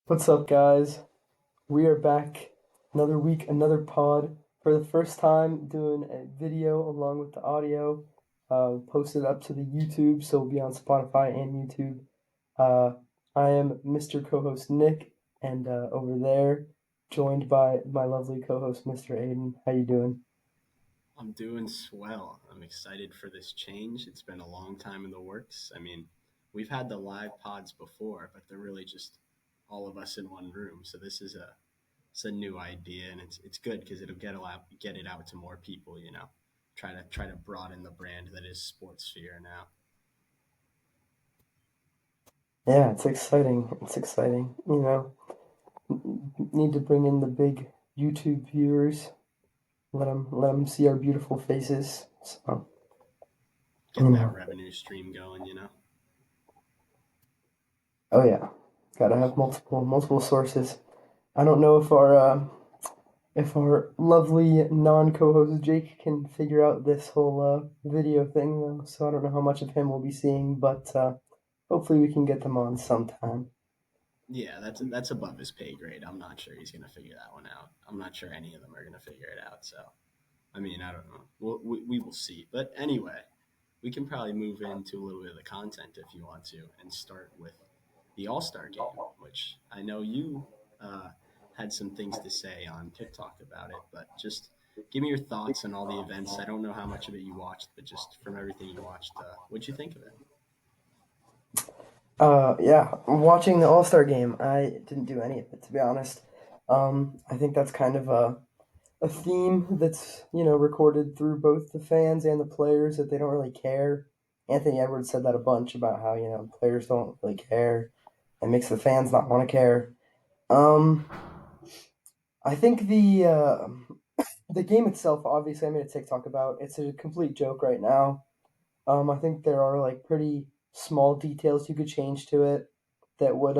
What's up, guys? We are back another week, another pod. For the first time, doing a video along with the audio. Posted up to the YouTube, so it'll be on Spotify and YouTube. Uh, I am Mr. Co-host Nick, and over there, joined by my lovely co-host Mr. Aiden. How you doing? I'm doing swell. I'm excited for this change. It's been a long time in the works. I mean, we've had the live pods before, but they're really just all of us in one room. So this is a new idea, and it's good because it'll get it out to more people. Try to broaden the brand that is Sportsphere now. Yeah, it's exciting. It's exciting. Need to bring in the big YouTube viewers. Let them see our beautiful faces. So, you Get that know. revenue stream going. Oh yeah, gotta have multiple sources. I don't know if our lovely non-co-host Jake can figure out this whole video thing though, so I don't know how much of him we'll be seeing, but hopefully we can get them on sometime. Yeah, that's above his pay grade. I'm not sure he's gonna figure that one out. I'm not sure any of them are gonna figure it out. So I mean, I don't know. We will see. But anyway, we can probably move into a little bit of the content if you want to, and start with the All Star game, which I know you uh, had some things to say on TikTok about it. But just give me your thoughts on all the events. I don't know how much of it you watched, but just from everything you watched, what'd you think of it? Yeah, watching the All-Star game, I didn't do any of it to be honest. I think that's kind of a theme that's recorded through both the fans and the players that they don't really care. Anthony Edwards said that a bunch about how players don't really care. It makes the fans not want to care. Um, I think the game itself, obviously, I made a TikTok about. It's a complete joke right now. I think there are like pretty small details you could change to it that would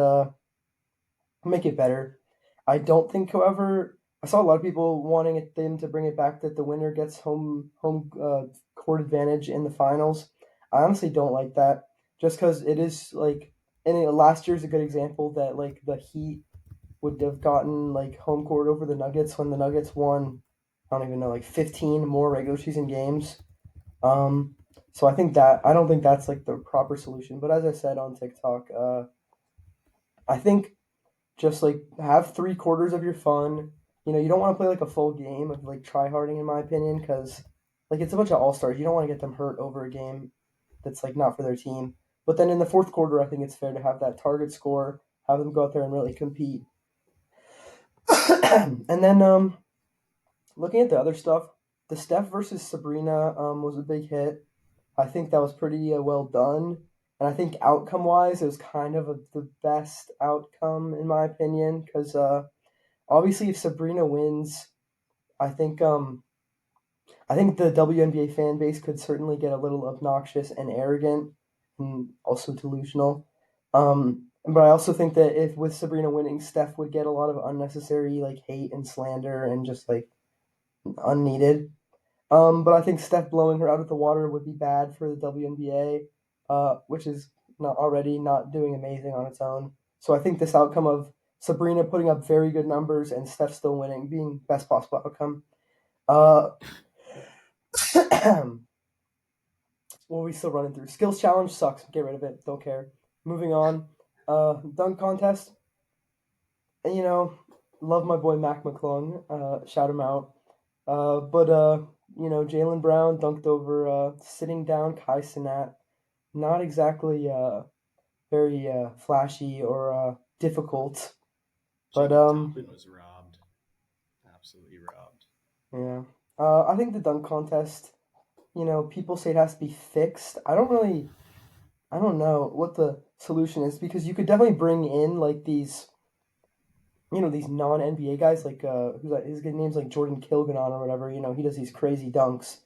make it better. I don't think, however, I saw a lot of people wanting them to bring it back that the winner gets home court advantage in the finals. I honestly don't like that, just because it is like, and last year's a good example that like the Heat would have gotten like home court over the Nuggets when the Nuggets won. I don't even know, like 15 more regular season games. Um, so I don't think that's like the proper solution. But as I said on TikTok, I think just like have 3 quarters of your fun. You don't want to play like a full game of like try harding, in my opinion, because like it's a bunch of all stars. You don't want to get them hurt over a game that's like not for their team. But then in the fourth quarter, I think it's fair to have that target score, have them go out there and really compete. And then looking at the other stuff, the Steph versus Sabrina was a big hit. I think that was pretty well done. And I think outcome wise, it was kind of the best outcome in my opinion. Because obviously, if Sabrina wins, I think um, I think the WNBA fan base could certainly get a little obnoxious and arrogant, and also delusional. But I also think that if with Sabrina winning, Steph would get a lot of unnecessary like hate and slander and just like unneeded. But I think Steph blowing her out of the water would be bad for the WNBA, which is not doing amazing on its own. So I think this outcome of Sabrina putting up very good numbers and Steph still winning being best possible outcome. Uh, what are we still running through? Skills challenge sucks. Get rid of it. Don't care. Moving on. Dunk contest. And, love my boy Mac McClung. Shout him out. But Jalen Brown dunked over sitting down Kai Cenat. Not exactly very flashy or difficult, but Jacob Toppin was robbed, absolutely robbed. yeah. I think the dunk contest. People say it has to be fixed. I don't know what the solution is because you could definitely bring in like these non NBA guys like who's that? His name's like Jordan Kilganon or whatever. He does these crazy dunks,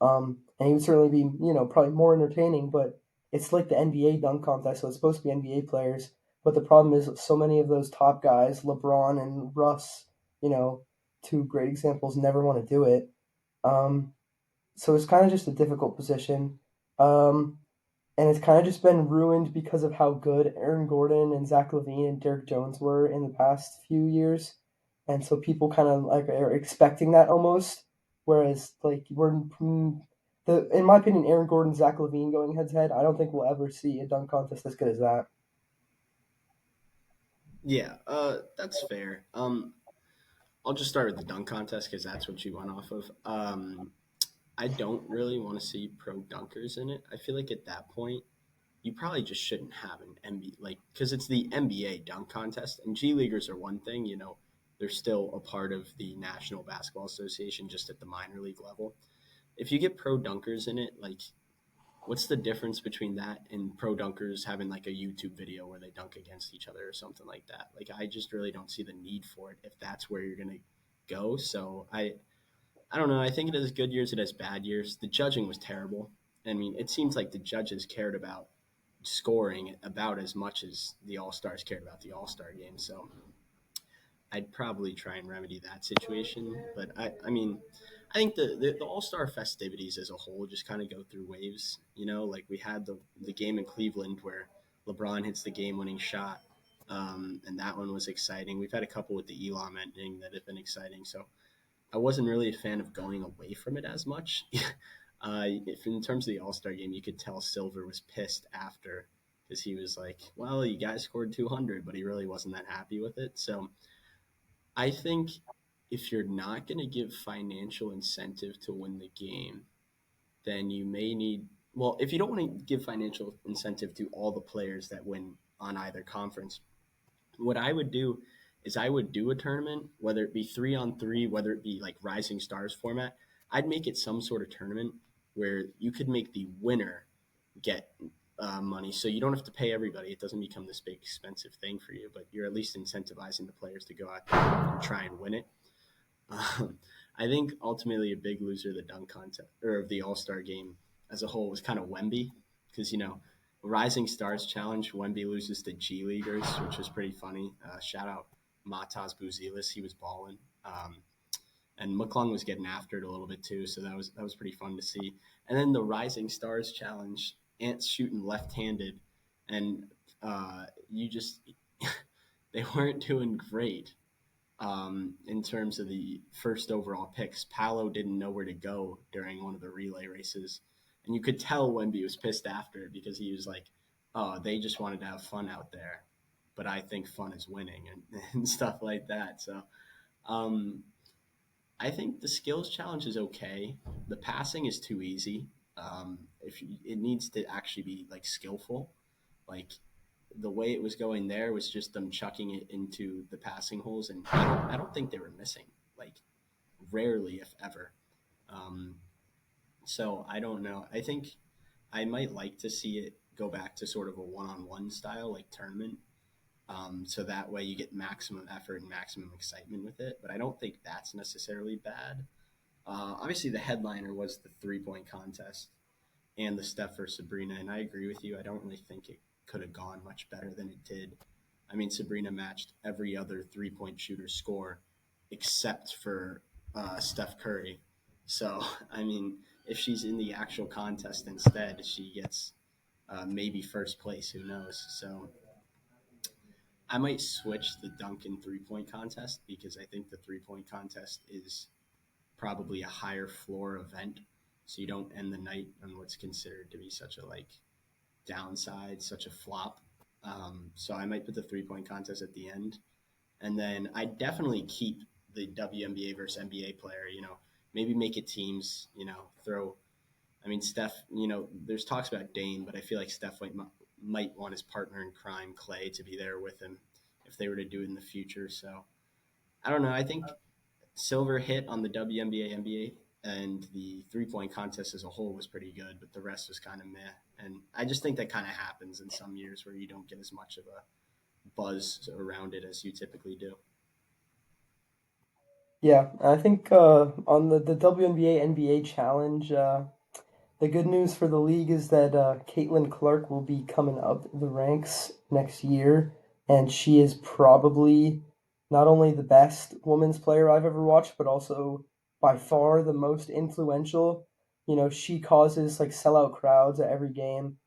and he would certainly be probably more entertaining. But it's like the NBA dunk contest, so it's supposed to be NBA players. But the problem is so many of those top guys, LeBron and Russ, you know, two great examples, never want to do it. Um, so it's kind of just a difficult position. Um, and it's kind of just been ruined because of how good Aaron Gordon and Zach LaVine and Derrick Jones were in the past few years, and so people kind of like are expecting that almost. Whereas like in my opinion, Aaron Gordon, Zach LaVine going head to head, I don't think we'll ever see a dunk contest as good as that. Yeah, that's fair. I'll just start with the dunk contest because that's what you went off of. I don't really want to see pro dunkers in it. I feel like at that point, you probably just shouldn't have an NBA like because it's the NBA dunk contest and G leaguers are one thing. They're still a part of the National Basketball Association just at the minor league level. If you get pro dunkers in it, like what's the difference between that and pro dunkers having like a YouTube video where they dunk against each other or something like that? Like I just really don't see the need for it if that's where you're gonna go. So I don't know. I think it has good years, it has bad years. The judging was terrible. I mean, it seems like the judges cared about scoring about as much as the All Stars cared about the All Star game. So I'd probably try and remedy that situation. But I mean, I think the All Star festivities as a whole just kind of go through waves. Like we had the game in Cleveland where LeBron hits the game winning shot. And that one was exciting. We've had a couple with the Elam ending that have been exciting. So I wasn't really a fan of going away from it as much. If in terms of the All Star game, you could tell Silver was pissed after because he was like, "Well, you guys scored 200," but he really wasn't that happy with it. So I think if you're not going to give financial incentive to win the game, then you may need. Well, if you don't want to give financial incentive to all the players that win on either conference, what I would do is I would do a tournament, whether it be 3-on-3, whether it be like Rising Stars format. I'd make it some sort of tournament where you could make the winner get money, so you don't have to pay everybody. It doesn't become this big expensive thing for you, but you're at least incentivizing the players to go out there and try and win it. I think ultimately a big loser of the dunk contest or of the All Star game as a whole was kind of Wemby because Rising Stars Challenge, Wemby loses to G Leaguers, which was pretty funny. Shout out Matas Buzelis, he was balling. And McClung was getting after it a little bit too, so that was pretty fun to see. And then the Rising Stars Challenge, Ants shooting left-handed, and you just they weren't doing great in terms of the first overall picks. Paolo didn't know where to go during one of the relay races, and you could tell Wemby was pissed after it because he was like, "Oh, they just wanted to have fun out there, but I think fun is winning," and stuff like that. So. Um, I think the skills challenge is okay. The passing is too easy. If you, it needs to actually be like skillful, like the way it was going there was just them chucking it into the passing holes, and I don't think they were missing. Like rarely, if ever. Um, so I don't know. I think I might like to see it go back to sort of a one-on-one style, like tournament. So that way you get maximum effort and maximum excitement with it. But I don't think that's necessarily bad. Obviously, the headliner was the 3 point contest and the Steph for Sabrina, and I agree with you. I don't really think it could have gone much better than it did. I mean, Sabrina matched every other 3 point shooter score except for Steph Curry. So, I mean, if she's in the actual contest instead, she gets maybe first place. Who knows? So, I might switch the Duncan 3 point contest because I think the 3 point contest is probably a higher floor event, so you don't end the night on what's considered to be such a like downside, such a flop. So I might put the 3 point contest at the end, and then I definitely keep the WNBA versus NBA player. Maybe make it teams. Throw. I mean, Steph. There's talks about Dane, but I feel like Steph might want his partner in crime, Clay, to be there with him if they were to do it in the future. So I don't know. I think Silver hit on the WNBA, NBA, and the 3 point contest as a whole was pretty good, but the rest was kind of meh. And I just think that kind of happens in some years where you don't get as much of a buzz around it as you typically do. Yeah, I think on the WNBA NBA challenge, the good news for the league is that Caitlin Clark will be coming up the ranks next year, and she is probably not only the best women's player I've ever watched, but also by far the most influential. She causes like sellout crowds at every game.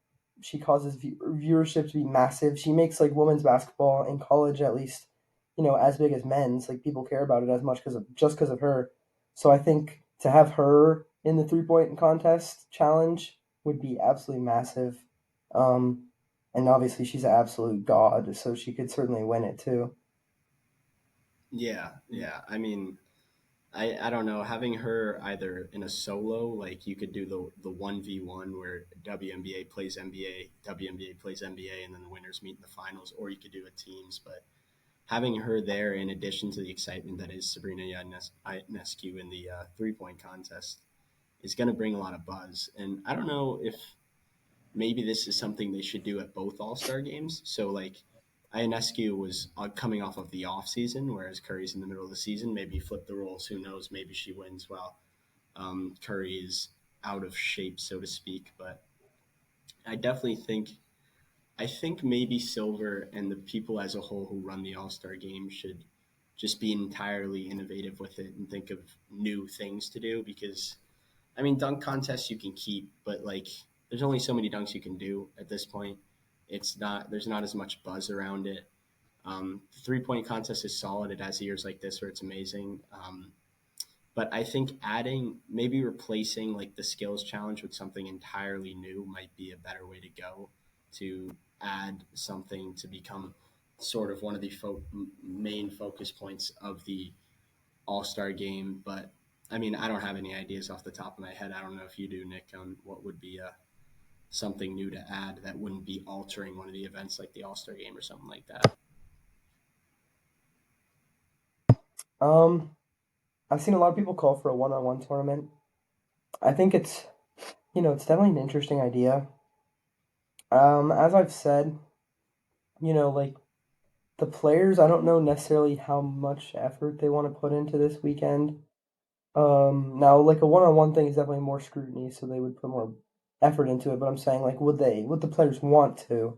she causes viewership to be massive. She makes like women's basketball in college at least, as big as men's. Like people care about it as much because of her. So I think to have her in the 3 point contest challenge would be absolutely massive. Um, and obviously she's an absolute god, so she could certainly win it too. Yeah, yeah. I mean, I don't know, having her either in a solo, like you could do the 1v1 where WNBA plays NBA, WNBA plays NBA, and then the winners meet in the finals, or you could do a teams. But having her there, in addition to the excitement that is Sabrina Ionescu in the 3 point contest, is going to bring a lot of buzz. And I don't know if maybe this is something they should do at both All Star games. So like Ionescu was coming off of the off season, whereas Curry's in the middle of the season. Maybe flip the roles. Who knows? Maybe she wins while Curry is out of shape, so to speak. But I definitely think maybe Silver and the people as a whole who run the All Star game should just be entirely innovative with it and think of new things to do because I mean, dunk contests you can keep, but like, there's only so many dunks you can do at this point. It's not there's not as much buzz around it. The 3 point contest is solid. It has years like this where it's amazing. But I think adding maybe replacing like the skills challenge with something entirely new might be a better way to go to add something to become sort of one of the main focus points of the all Star game. But I mean, I don't have any ideas off the top of my head. I don't know if you do, Nick, on what would be something new to add that wouldn't be altering one of the events like the All Star game or something like that. Um, I've seen a lot of people call for a one-on-one tournament. I think it's definitely an interesting idea. As I've said, like the players, I don't know necessarily how much effort they want to put into this weekend. Now like a one-on-one thing is definitely more scrutiny, so they would put more effort into it. But I'm saying like, would the players want to?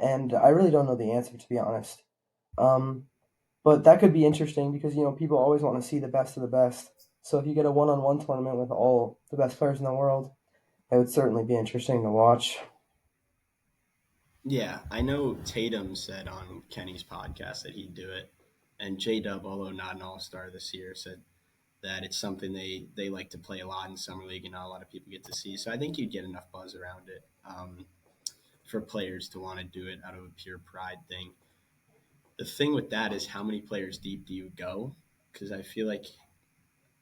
And I really don't know the answer to be honest. Um, but that could be interesting because people always want to see the best of the best. So if you get a one-on-one tournament with all the best players in the world, it would certainly be interesting to watch. Yeah, I know Tatum said on Kenny's podcast that he'd do it, and J Dub, although not an All Star this year, said that it's something they like to play a lot in summer league, and not a lot of people get to see. So I think you'd get enough buzz around it for players to want to do it out of a pure pride thing. The thing with that is how many players deep do you go? Because I feel like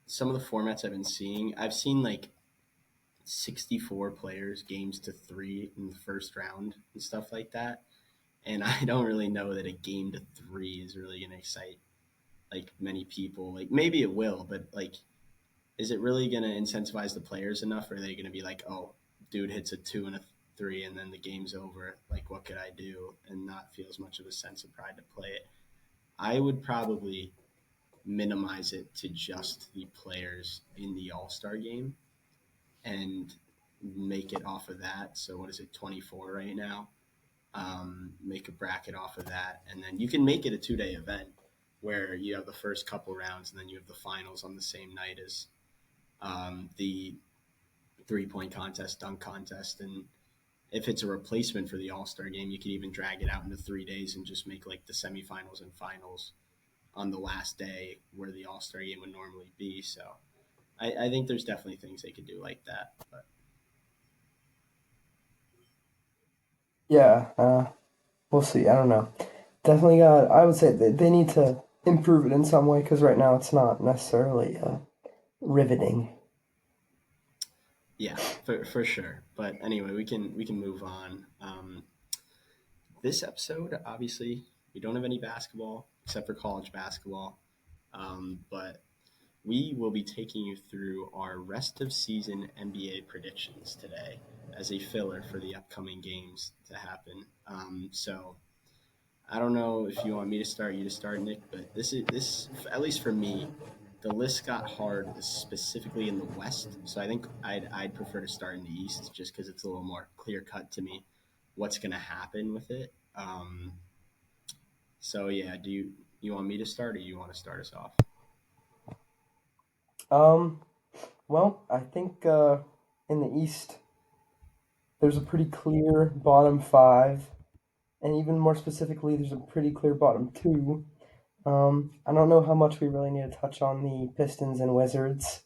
some of the formats I've been seeing, I've seen like 64 players, games to three in the first round and stuff like that. And I don't really know that a game to three is really going to excite like many people. Like maybe it will, but like, is it really going to incentivize the players enough? Or are they going to be like, oh, dude hits a two and a three and then the game's over? Like, what could I do? And not feel as much of a sense of pride to play it. I would probably minimize it to just the players in the All Star game and make it off of that. So what is it, 24 right now? Make a bracket off of that, and then you can make it a 2 day event where you have the first couple rounds and then you have the finals on the same night as the 3 point contest, dunk contest, and if it's a replacement for the All Star game, you could even drag it out into 3 days and just make like the semifinals and finals on the last day where the All Star game would normally be. So I think there's definitely things they could do like that. But Yeah, we'll see. I don't know. Definitely got. I would say they need to improve it in some way because right now it's not necessarily riveting. yeah, for sure. But anyway, we can move on. This episode, obviously, we don't have any basketball except for college basketball, but we will be taking you through our rest of season NBA predictions today as a filler for the upcoming games to happen. So I don't know if you want me to start, you to start, Nick, but this at least for me, the list got hard specifically in the West. So I think I'd prefer to start in the East just because it's a little more clear cut to me what's going to happen with it. So yeah, do you want me to start or you want to start us off? Um, well, I think in the East, there's a pretty clear bottom five, and even more specifically, there's a pretty clear bottom two. I don't know how much we really need to touch on the Pistons and Wizards.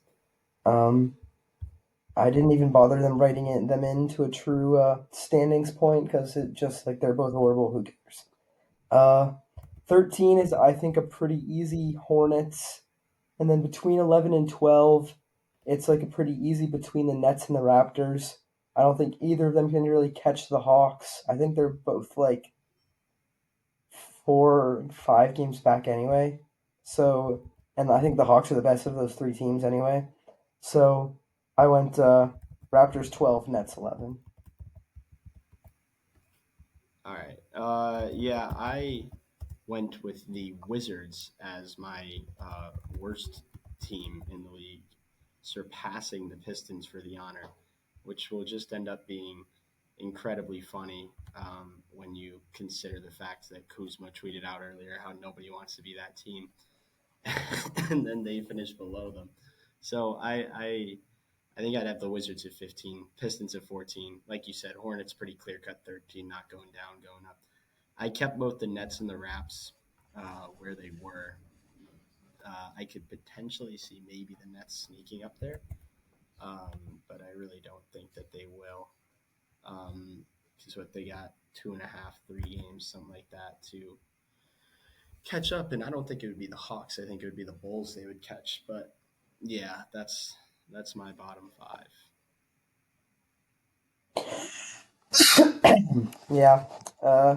Um, I didn't even bother them into a true standings point because it just like they're both horrible. Who cares? Uh, 13 is I think a pretty easy Hornets, and then between 11 and 12, it's like a pretty easy between the Nets and the Raptors. I don't think either of them can really catch the Hawks. I think they're both like 4 or 5 games back anyway. So, and I think the Hawks are the best of those three teams anyway. So, I went Raptors 12, Nets 11. All right. Yeah, I went with the Wizards as my worst team in the league, surpassing the Pistons for the honor, which will just end up being incredibly funny when you consider the fact that Kuzma tweeted out earlier how nobody wants to be that team, and then they finished below them. So I think I'd have the Wizards at 15, Pistons at 14. Like you said, Hornets pretty clear cut 13, not going down, going up. I kept both the Nets and the Raps where they were. I could potentially see maybe the Nets sneaking up there, but I really don't think that they will. Because what they got 2.5, 3 games, something like that, to catch up. And I don't think it would be the Hawks. I think it would be the Bulls they would catch. But yeah, that's my bottom five. Yeah, uh,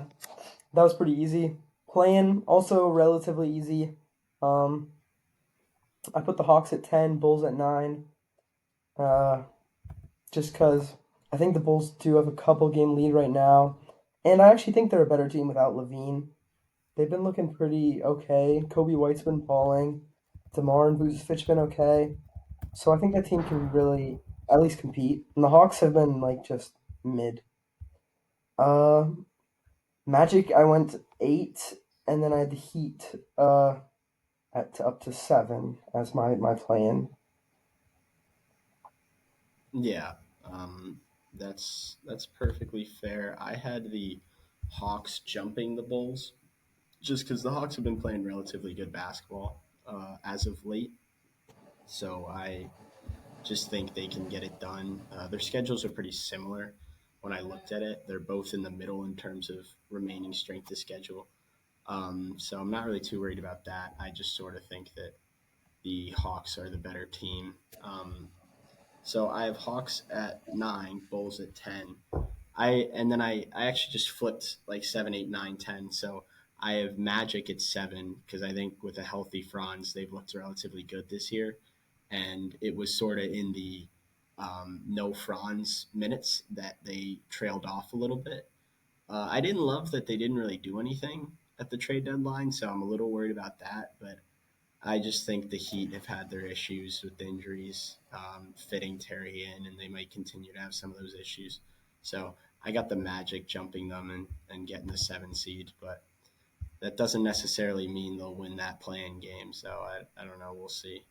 that was pretty easy. Playing also relatively easy. Um, I put the Hawks at 10, Bulls at 9. Uh, just because I think the Bulls do have a couple game lead right now, and I actually think they're a better team without Levine. They've been looking pretty okay. Kobe White's been balling. DeMar and Vucevic been okay. So I think that team can really at least compete. And the Hawks have been like just mid. Uh, Magic, I went 8, and then I had the Heat at up to 7 as my plan. Yeah, um, that's perfectly fair. I had the Hawks jumping the Bulls just because the Hawks have been playing relatively good basketball as of late. So I just think they can get it done. Their schedules are pretty similar. When I looked at it, they're both in the middle in terms of remaining strength of schedule. So I'm not really too worried about that. I just sort of think that the Hawks are the better team. So I have Hawks at 9, Bulls at 10. I actually just flipped like 7, 8, 9, 10. So I have Magic at 7 because I think with a healthy Franz, they've looked relatively good this year, and it was sort of in the no Franz minutes that they trailed off a little bit. I didn't love that they didn't really do anything at the trade deadline, so I'm a little worried about that. But I just think the Heat have had their issues with injuries, fitting Terry in, and they might continue to have some of those issues. So I got the Magic jumping them and getting the 7 seed, but that doesn't necessarily mean they'll win that playing game. So I don't know. We'll see.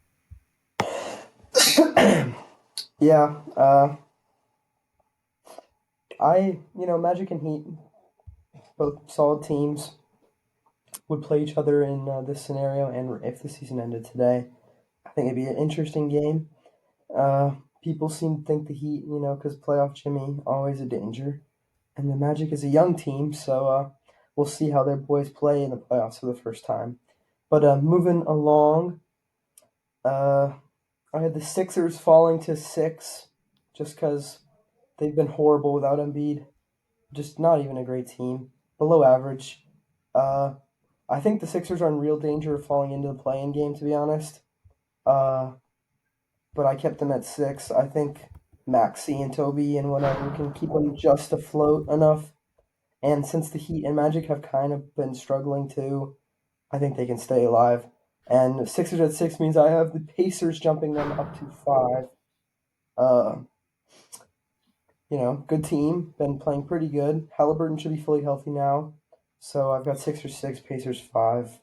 Yeah, Magic and Heat, both solid teams, would play each other in this scenario, and if the season ended today, I think it'd be an interesting game. Uh, People seem to think the Heat, because playoff Jimmy always a danger, and the Magic is a young team, so we'll see how their boys play in the playoffs for the first time. But moving along, uh, I had the Sixers falling to 6, just because they've been horrible without Embiid. Just not even a great team, below average. Uh, I think the Sixers are in real danger of falling into the play-in game, to be honest. Uh, but I kept them at 6. I think Maxi and Toby and whatever can keep them just afloat enough. And since the Heat and Magic have kind of been struggling too, I think they can stay alive. And Sixers at 6 means I have the Pacers jumping them up to 5. Uh, Good team, been playing pretty good. Halliburton should be fully healthy now. So I've got Sixers 6, Pacers 5.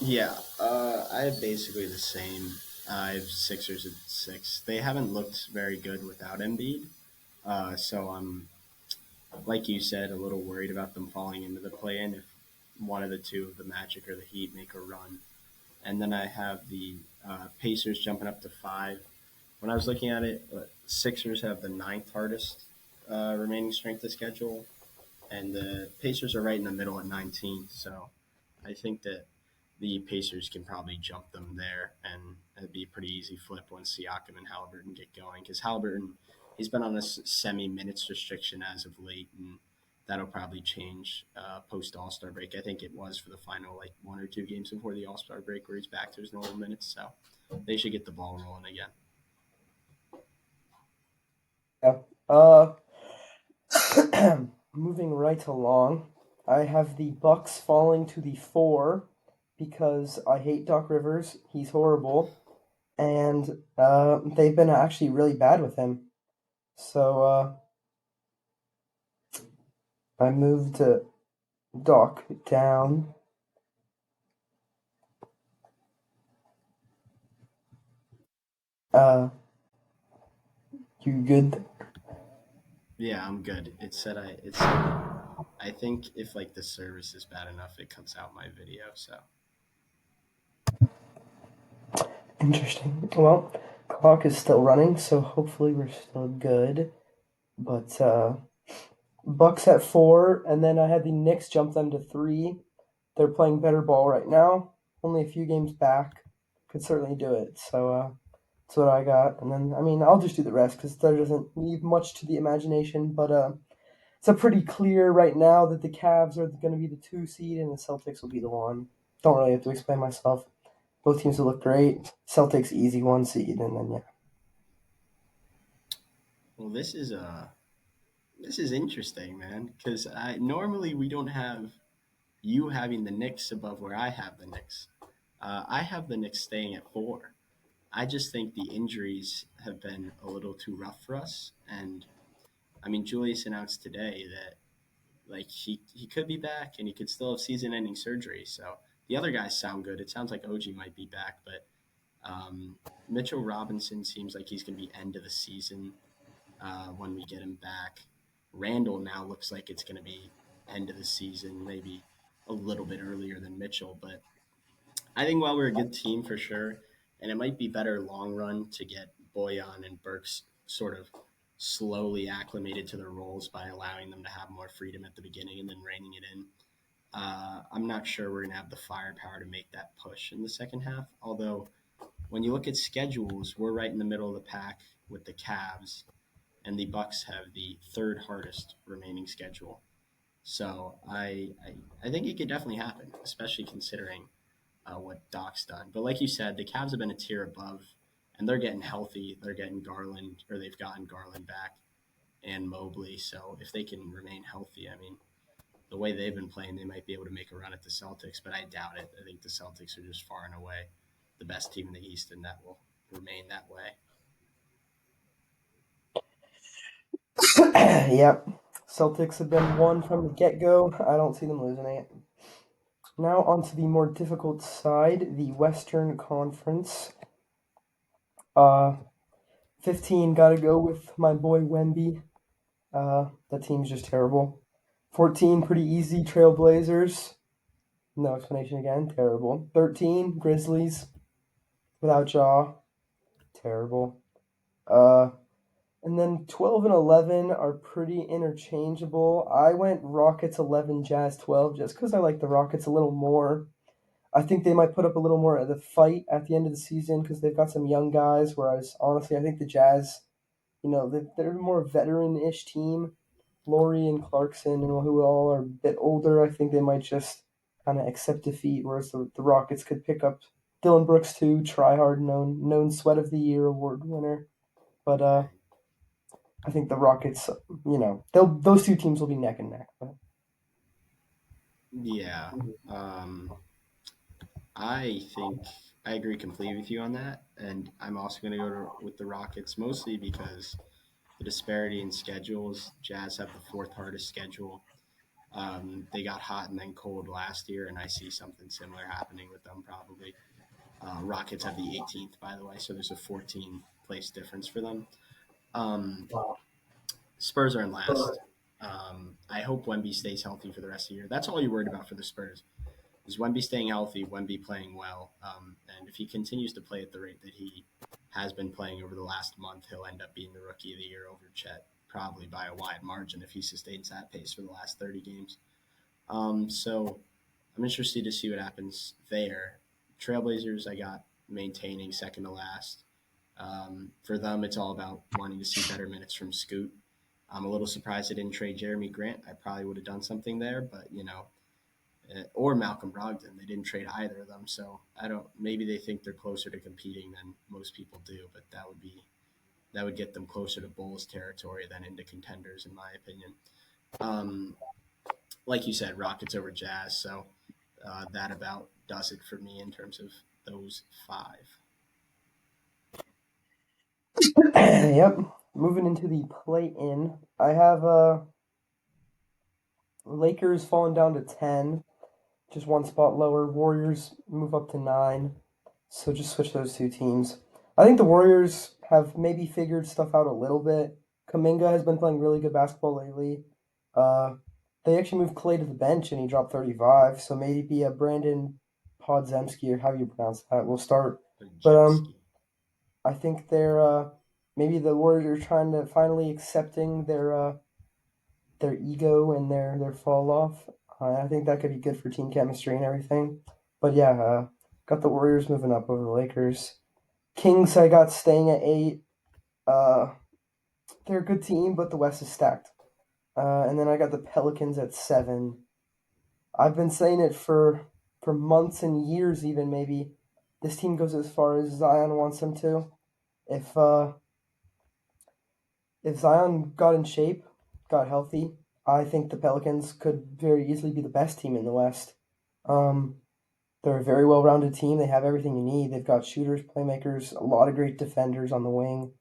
Yeah, I have basically the same. I have Sixers at 6. They haven't looked very good without Embiid, So I'm, like you said, a little worried about them falling into the play-in if one of the two of the Magic or the Heat make a run. And then I have the Pacers jumping up to 5. When I was looking at it, Sixers have the ninth hardest remaining strength of schedule, and the Pacers are right in the middle at 19th. So I think that the Pacers can probably jump them there, and it'd be a pretty easy flip once Siakam and Halliburton get going. Because Halliburton, he's been on a semi minutes restriction as of late, and that'll probably change post All Star break. I think it was for the final like 1 or 2 games before the All Star break where he's back to his normal minutes. So they should get the ball rolling again. Yeah. Moving right along, I have the Bucks falling to the 4 because I hate Doc Rivers. He's horrible, and they've been actually really bad with him. So I moved Doc down. Uh, you good? Yeah, I'm good. It said I think if like the service is bad enough, it cuts out my video. So Interesting. Well, clock is still running, so hopefully we're still good. But Bucks at 4, and then I had the Knicks jump them to 3. They're playing better ball right now. Only a few games back. Could certainly do it. So that's what I got. And then, I mean, I'll just do the rest because there doesn't leave much to the imagination. But it's a pretty clear right now that the Cavs are going to be the 2 seed and the Celtics will be the 1. Don't really have to explain myself. Both teams will look great. Celtics easy 1 seed, and then yeah. well, this is interesting, man. Because I normally we don't have you having the Knicks above where I have the Knicks. I have the Knicks staying at 4. I just think the injuries have been a little too rough for us. And I mean, Julius announced today that like he could be back and he could still have season-ending surgery. So the other guys sound good. It sounds like OG might be back, but Mitchell Robinson seems like he's going to be end of the season when we get him back. Randall now looks like it's going to be end of the season, maybe a little bit earlier than Mitchell, but I think while we're a good team for sure, and it might be better long run to get Boyan and Burks sort of slowly acclimated to their roles by allowing them to have more freedom at the beginning and then reining it in. I'm not sure we're going to have the firepower to make that push in the second half. Although, when you look at schedules, we're right in the middle of the pack with the Cavs, and the Bucks have the third hardest remaining schedule. So I think it could definitely happen, especially considering what Doc's done. But like you said, the Cavs have been a tier above, and they're getting healthy. They're getting Garland, or they've gotten Garland back and Mobley. So if they can remain healthy, I mean, the way they've been playing, they might be able to make a run at the Celtics. But I doubt it. I think the Celtics are just far and away the best team in the East, and that will remain that way. Yep. Celtics have been 1 from the get go. I don't see them losing it. Now onto the more difficult side, the Western Conference. Uh, 15 got to go with my boy Wemby. That team's just terrible. 14 pretty easy Trailblazers. No explanation again. Terrible. 13 Grizzlies without Jaw. Terrible. Uh, and then 12 and 11 are pretty interchangeable. I went Rockets 11, Jazz 12 just because I like the Rockets a little more. I think they might put up a little more of the fight at the end of the season because they've got some young guys. Whereas honestly, I think the Jazz, they're a more veteran-ish team. Laurie and Clarkson and who all are a bit older. I think they might just kind of accept defeat. Whereas the Rockets could pick up Dylan Brooks too, try hard, known Sweat of the Year award winner. But Right. I think the Rockets, those two teams will be neck and neck. But Yeah. Um, I think I agree completely with you on that, and I'm also going to go with the Rockets mostly because the disparity in schedules. Jazz have the fourth hardest schedule. They got hot and then cold last year, and I see something similar happening with them probably. Rockets have the 18th, by the way, so there's a 14 place difference for them. Um, Spurs are in last. I hope Wemby stays healthy for the rest of the year. That's all you're worried about for the Spurs is Wemby staying healthy, Wemby playing well, and if he continues to play at the rate that he has been playing over the last month, he'll end up being the rookie of the year over Chet, probably by a wide margin if he sustains that pace for the last 30 games. So I'm interested to see what happens there. Trailblazers, I got maintaining second to last. For them, it's all about wanting to see better minutes from Scoot. I'm a little surprised I didn't trade Jeremy Grant. I probably would have done something there, but or Malcolm Brogdon. They didn't trade either of them, so I don't. Maybe they think they're closer to competing than most people do, but that would get them closer to Bulls territory than into contenders, in my opinion. Um, like you said, Rockets over Jazz, so that about does it for me in terms of those five. Yep. Moving into the play-in, I have Lakers falling down to 10, just one spot lower. Warriors move up to 9. So just switch those two teams. I think the Warriors have maybe figured stuff out a little bit. Kaminga has been playing really good basketball lately. Uh, they actually moved Clay to the bench and he dropped 35. So maybe a Brandon Podzemski or how you pronounce that will start. But Jemski. I think they're maybe the Warriors are trying to finally accepting their ego and their fall off. I think that could be good for team chemistry and everything. But yeah, got the Warriors moving up over the Lakers. Kings I got staying at 8. Uh, they're a good team, but the West is stacked. And then I got the Pelicans at 7. I've been saying it for months and years, even maybe. This team goes as far as Zion wants them to. If uh, if Zion got in shape, got healthy, I think the Pelicans could very easily be the best team in the West. Um, they're a very well-rounded team. They have everything you need. They've got shooters, playmakers, a lot of great defenders on the wing.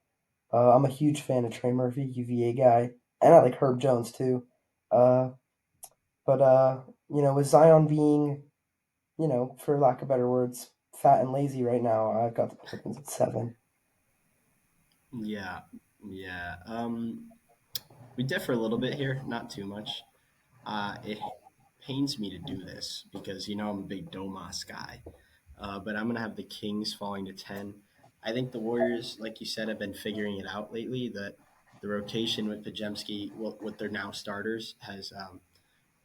I'm a huge fan of Trey Murphy, UVA guy, and I like Herb Jones too. Uh, but with Zion being, for lack of better words, fat and lazy right now, I've got the Pelicans at 7. Yeah, yeah. We differ a little bit here, not too much. It pains me to do this because I'm a big Domas guy, but I'm gonna have the Kings falling to 10. I think the Warriors, like you said, have been figuring it out lately. That the rotation with Pajemski, well, with their now starters, has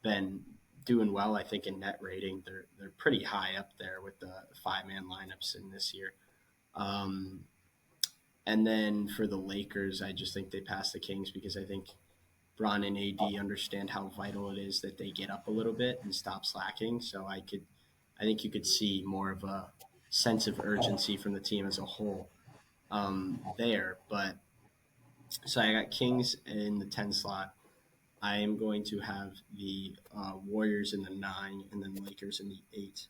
been doing well. I think in net rating, they're pretty high up there with the 5-man lineups in this year. Um, and then for the Lakers, I just think they passed the Kings because I think Bron and AD understand how vital it is that they get up a little bit and stop slacking. So I think you could see more of a sense of urgency from the team as a whole there. But so I got Kings in the 10 slot. I am going to have the Warriors in the 9 and then the Lakers in the 8.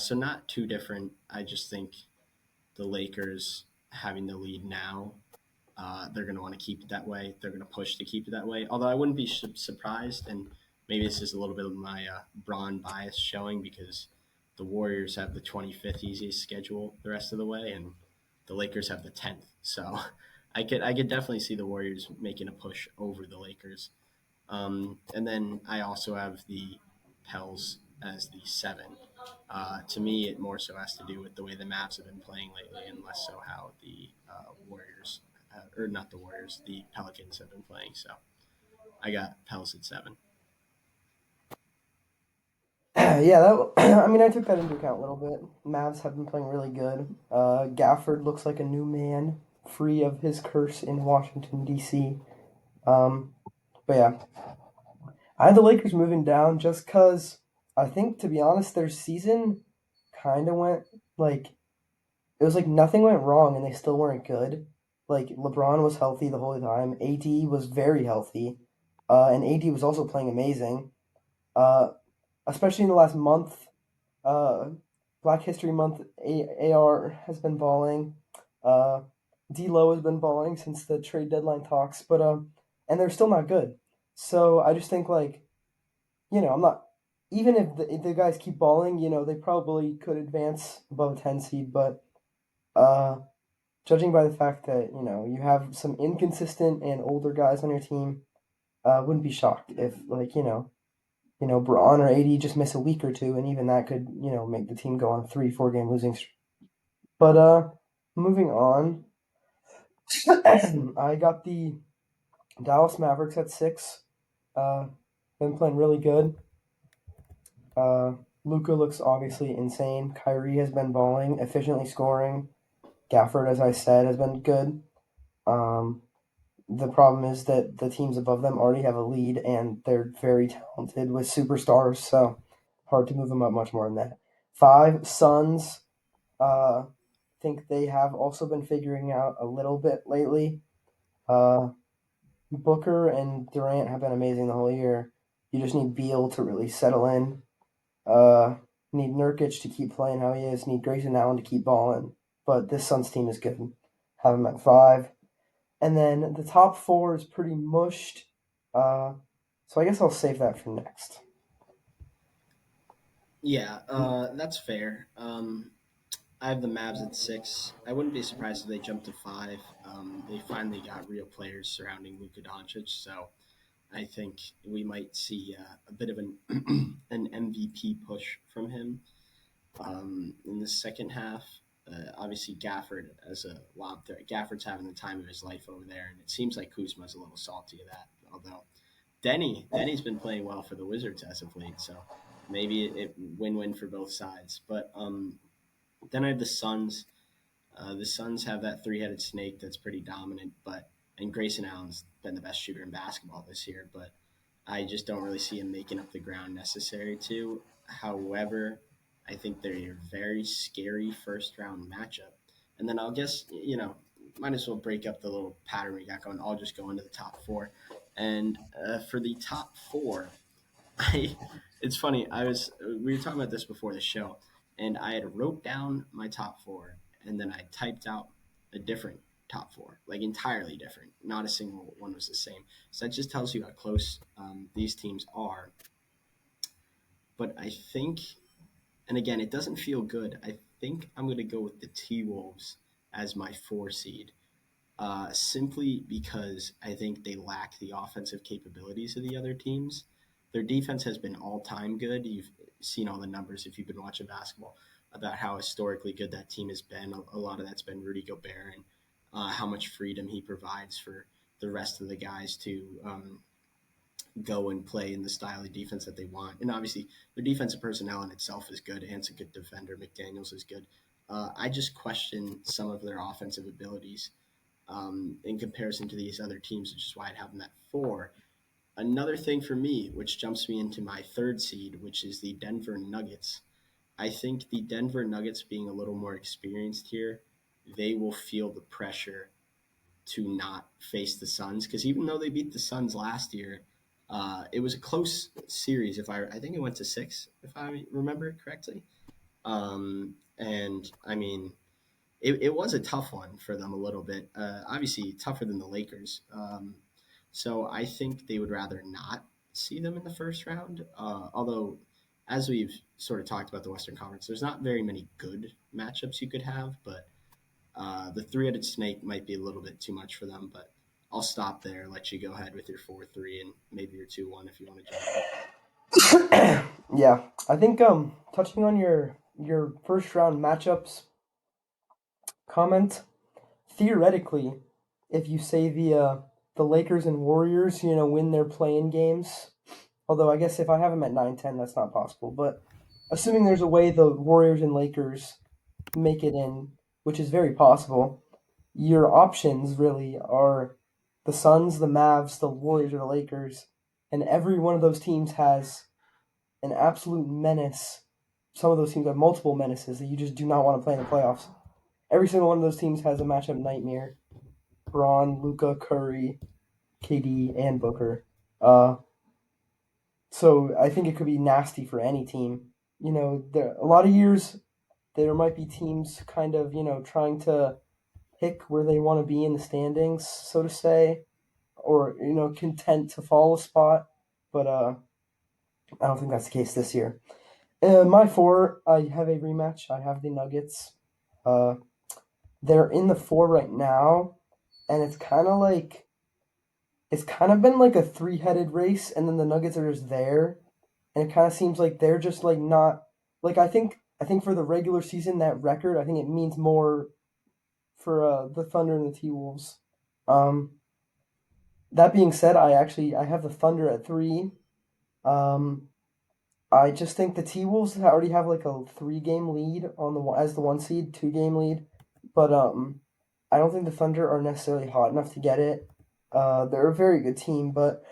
So not too different. I just think the Lakers having the lead now, they're going to want to keep it that way. They're going to push to keep it that way. Although I wouldn't be surprised, and maybe this is a little bit of my Braun bias showing because the Warriors have the 25th easiest schedule the rest of the way, and the Lakers have the 10th. So I could definitely see the Warriors making a push over the Lakers. And then I also have the Pels as the 7. To me, it more so has to do with the way the Mavs have been playing lately, and less so how the Warriors, or not the Warriors, the Pelicans have been playing. So I got Pels at 7. Yeah, I mean, I took that into account a little bit. Mavs have been playing really good. Gafford looks like a new man, free of his curse in Washington, D.C. Um, but yeah, I had the Lakers moving down just because I think, to be honest, their season kind of went like it was like nothing went wrong and they still weren't good. Like LeBron was healthy the whole time. AD was very healthy, and AD was also playing amazing. Uh, especially in the last month. Uh, Black History Month, AR has been balling. Uh, D'Lo has been balling since the trade deadline talks, but and they're still not good. So I just think like I'm not even if the guys keep balling, they probably could advance above a 10 seed, but uh, judging by the fact that you have some inconsistent and older guys on your team, wouldn't be shocked if Braun or AD just miss a week or two, and even that could make the team go on a 3-4 game losing streak. But moving on, I got the Dallas Mavericks at 6. Been playing really good. Uh, Luka looks obviously insane. Kyrie has been balling, efficiently scoring. Gafford, as I said, has been good. Um, the problem is that the teams above them already have a lead, and they're very talented with superstars, so hard to move them up much more than that. 5, Suns. Think they have also been figuring out a little bit lately. Uh, Booker and Durant have been amazing the whole year. You just need Beal to really settle in. Uh, Need Nurkic to keep playing how he is. Need Grayson Allen to keep balling. But this Suns team is good. Have him at 5. And then the top 4 is pretty mushed. So I guess I'll save that for next. Yeah, that's fair. I have the Mavs at 6. I wouldn't be surprised if they jumped to 5. They finally got real players surrounding Luka Doncic, so I think we might see a bit of an an MVP push from him in the second half. Obviously, Gafford as a lob threat. Gafford's having the time of his life over there, and it seems like Kuzma's a little salty of that. Although Denny's been playing well for the Wizards as of late, so maybe it win-win for both sides. But then I have the Suns. The Suns have that three-headed snake that's pretty dominant, and Grayson Allen's been the best shooter in basketball this year, but I just don't really see him making up the ground necessary to. However, I think they're a very scary first round matchup. And then I'll guess, might as well break up the little pattern we got going. I'll just go into the top 4. And for the top 4, I it's funny. We were talking about this before the show, and I had wrote down my top 4, and then I typed out a different top 4, like entirely different. Not a single one was the same. So that just tells you how close these teams are. But I think, and again, it doesn't feel good. I think I'm going to go with the T Wolves as my 4 seed. Simply because I think they lack the offensive capabilities of the other teams. Their defense has been all time good. You've seen all the numbers if you've been watching basketball about how historically good that team has been. A lot of that's been Rudy Gobert and how much freedom he provides for the rest of the guys to go and play in the style of defense that they want. And obviously, their defensive personnel in itself is good. Ant's a good defender. McDaniels is good. I just question some of their offensive abilities in comparison to these other teams, which is why I'd have them at 4. Another thing for me, which jumps me into my 3rd seed, which is the Denver Nuggets. I think the Denver Nuggets being a little more experienced here, they will feel the pressure to not face the Suns because even though they beat the Suns last year, it was a close series. I think it went to 6, if I remember correctly. And I mean, it was a tough one for them a little bit. Obviously, tougher than the Lakers. So I think they would rather not see them in the first round. Although, as we've sort of talked about the Western Conference, there's not very many good matchups you could have, but the three-headed snake might be a little bit too much for them. But I'll stop there, let you go ahead with your 4-3 and maybe your 2-1 if you want to jump in. Yeah, I think touching on your first round matchups comment, theoretically, if you say the Lakers and Warriors, win their playing games, although I guess if I have them at 9-10, that's not possible. But assuming there's a way the Warriors and Lakers make it in, which is very possible, your options really are the Suns, the Mavs, the Warriors, or the Lakers, and every one of those teams has an absolute menace. Some of those teams have multiple menaces that you just do not want to play in the playoffs. Every single one of those teams has a matchup nightmare. Braun, Luka, Curry, KD, and Booker. So I think it could be nasty for any team. A lot of years there might be teams kind of trying to pick where they want to be in the standings, so to say, or content to fall a spot. But I don't think that's the case this year. My 4, I have a rematch. I have the Nuggets. Uh, they're in the 4 right now, and it's kind of been like a three-headed race, and then the Nuggets are just there, and it kind of seems like they're just like not like I think for the regular season that record I think it means more for the Thunder and the T Wolves. Um, that being said, I have the Thunder at 3. Um, I just think the T Wolves already have like a 3 game lead on the as the 1 seed, 2 game lead, but I don't think the Thunder are necessarily hot enough to get it. They're a very good team, but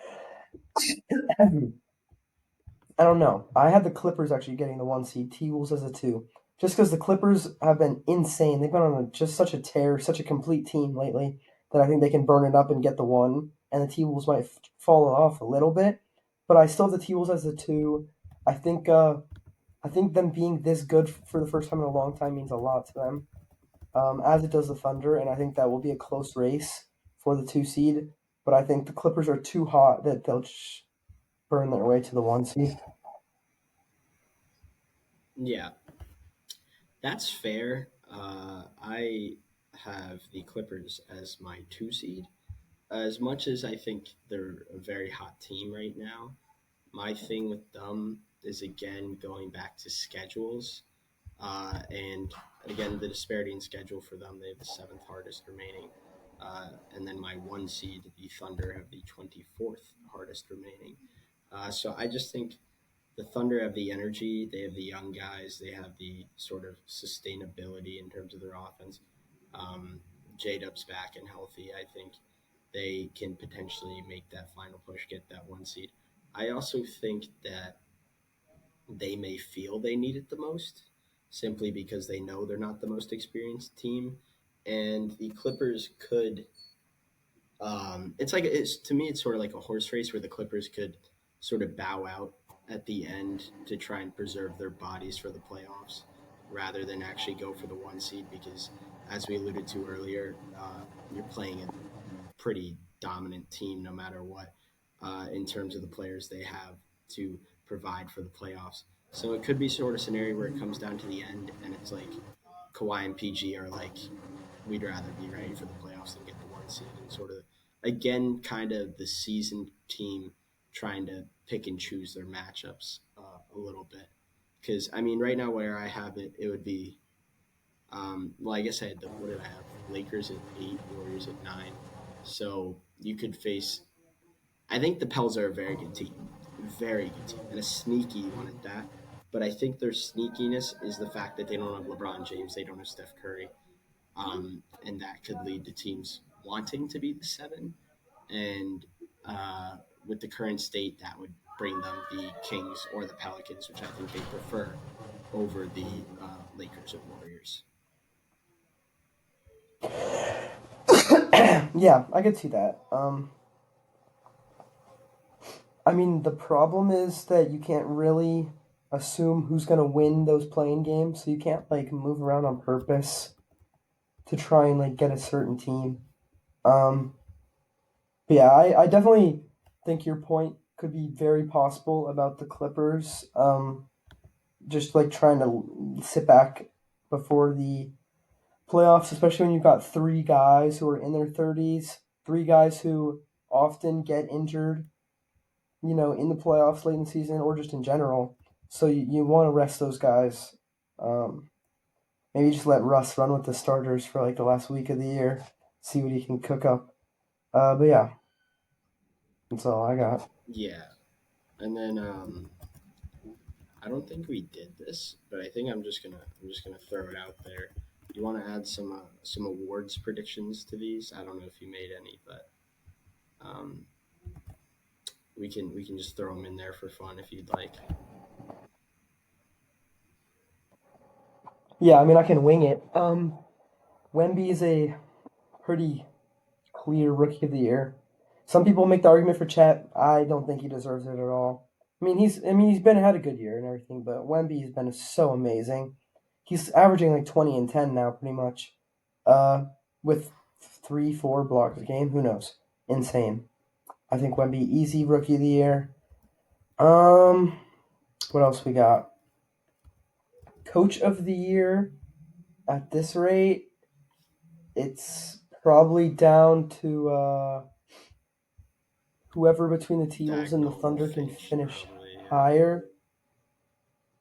I don't know. I had the Clippers actually getting the 1 seed, T Wolves as a 2, just because the Clippers have been insane. They've been on just such a tear, such a complete team lately that I think they can burn it up and get the 1, and the T Wolves might fall off a little bit, but I still have the T Wolves as a 2. I think I think them being this good for the first time in a long time means a lot to them, as it does the Thunder, and I think that will be a close race for the 2 seed. But I think the Clippers are too hot that they'll just burn their way to the 1 seed. Yeah, that's fair. I have the Clippers as my 2 seed. As much as I think they're a very hot team right now, my thing with them is again going back to schedules. And again, the disparity in schedule for them, they have the seventh hardest remaining. And then my 1 seed, the Thunder, have the 24th hardest remaining. So I just think the Thunder have the energy, they have the young guys, they have the sort of sustainability in terms of their offense. J Dub's back and healthy. I think they can potentially make that final push, get that 1 seed. I also think that they may feel they need it the most simply because they know they're not the most experienced team. And the Clippers could, it's to me, it's sort of like a horse race where the Clippers could sort of bow out at the end to try and preserve their bodies for the playoffs rather than actually go for the 1 seed because, as we alluded to earlier, you're playing a pretty dominant team no matter what in terms of the players they have to provide for the playoffs. So it could be sort of scenario where it comes down to the end and it's like Kawhi and PG are like, we'd rather be ready for the playoffs than get the 1 seed and sort of again kind of the seasoned team trying to pick and choose their matchups a little bit. Because I mean, right now where I have it, it would be well, I guess I had the what did I have? Lakers at 8, Warriors at 9. So you could face. I think the Pels are a very good team, and a sneaky one at that. But I think their sneakiness is the fact that they don't have LeBron James, they don't have Steph Curry, and that could lead to teams wanting to be the 7. And uh, with the current state, that would bring them the Kings or the Pelicans, which I think they prefer over the Lakers or Warriors. Yeah, I could see that. I mean, the problem is that you can't really assume who's going to win those playing games, so you can't like move around on purpose to try and like get a certain team. Um, but yeah, I definitely think your point could be very possible about the Clippers. Just like trying to sit back before the playoffs, especially when you've got 3 guys who are in their 30s, 3 guys who often get injured, in the playoffs late in the season or just in general. So you want to rest those guys. Um, Maybe just let Russ run with the starters for like the last week of the year, see what he can cook up. But yeah, that's all I got. Yeah, and then I don't think we did this, but I think I'm just gonna throw it out there. You want to add some awards predictions to these? I don't know if you made any, but um, we can just throw them in there for fun if you'd like. Yeah, I mean I can wing it. Wemby is a pretty clear rookie of the year. Some people make the argument for Chet. I don't think he deserves it at all. I mean he's been had a good year and everything, but Wemby has been so amazing. He's averaging like 20 and 10 now, pretty much. With 3, 4 blocks a game. Who knows? Insane. I think Wemby easy rookie of the year. Um, what else we got? Coach of the year at this rate. It's probably down to whoever between the T Wolves and the Dagnall and Thunder can Finch, finish probably. Yeah. higher.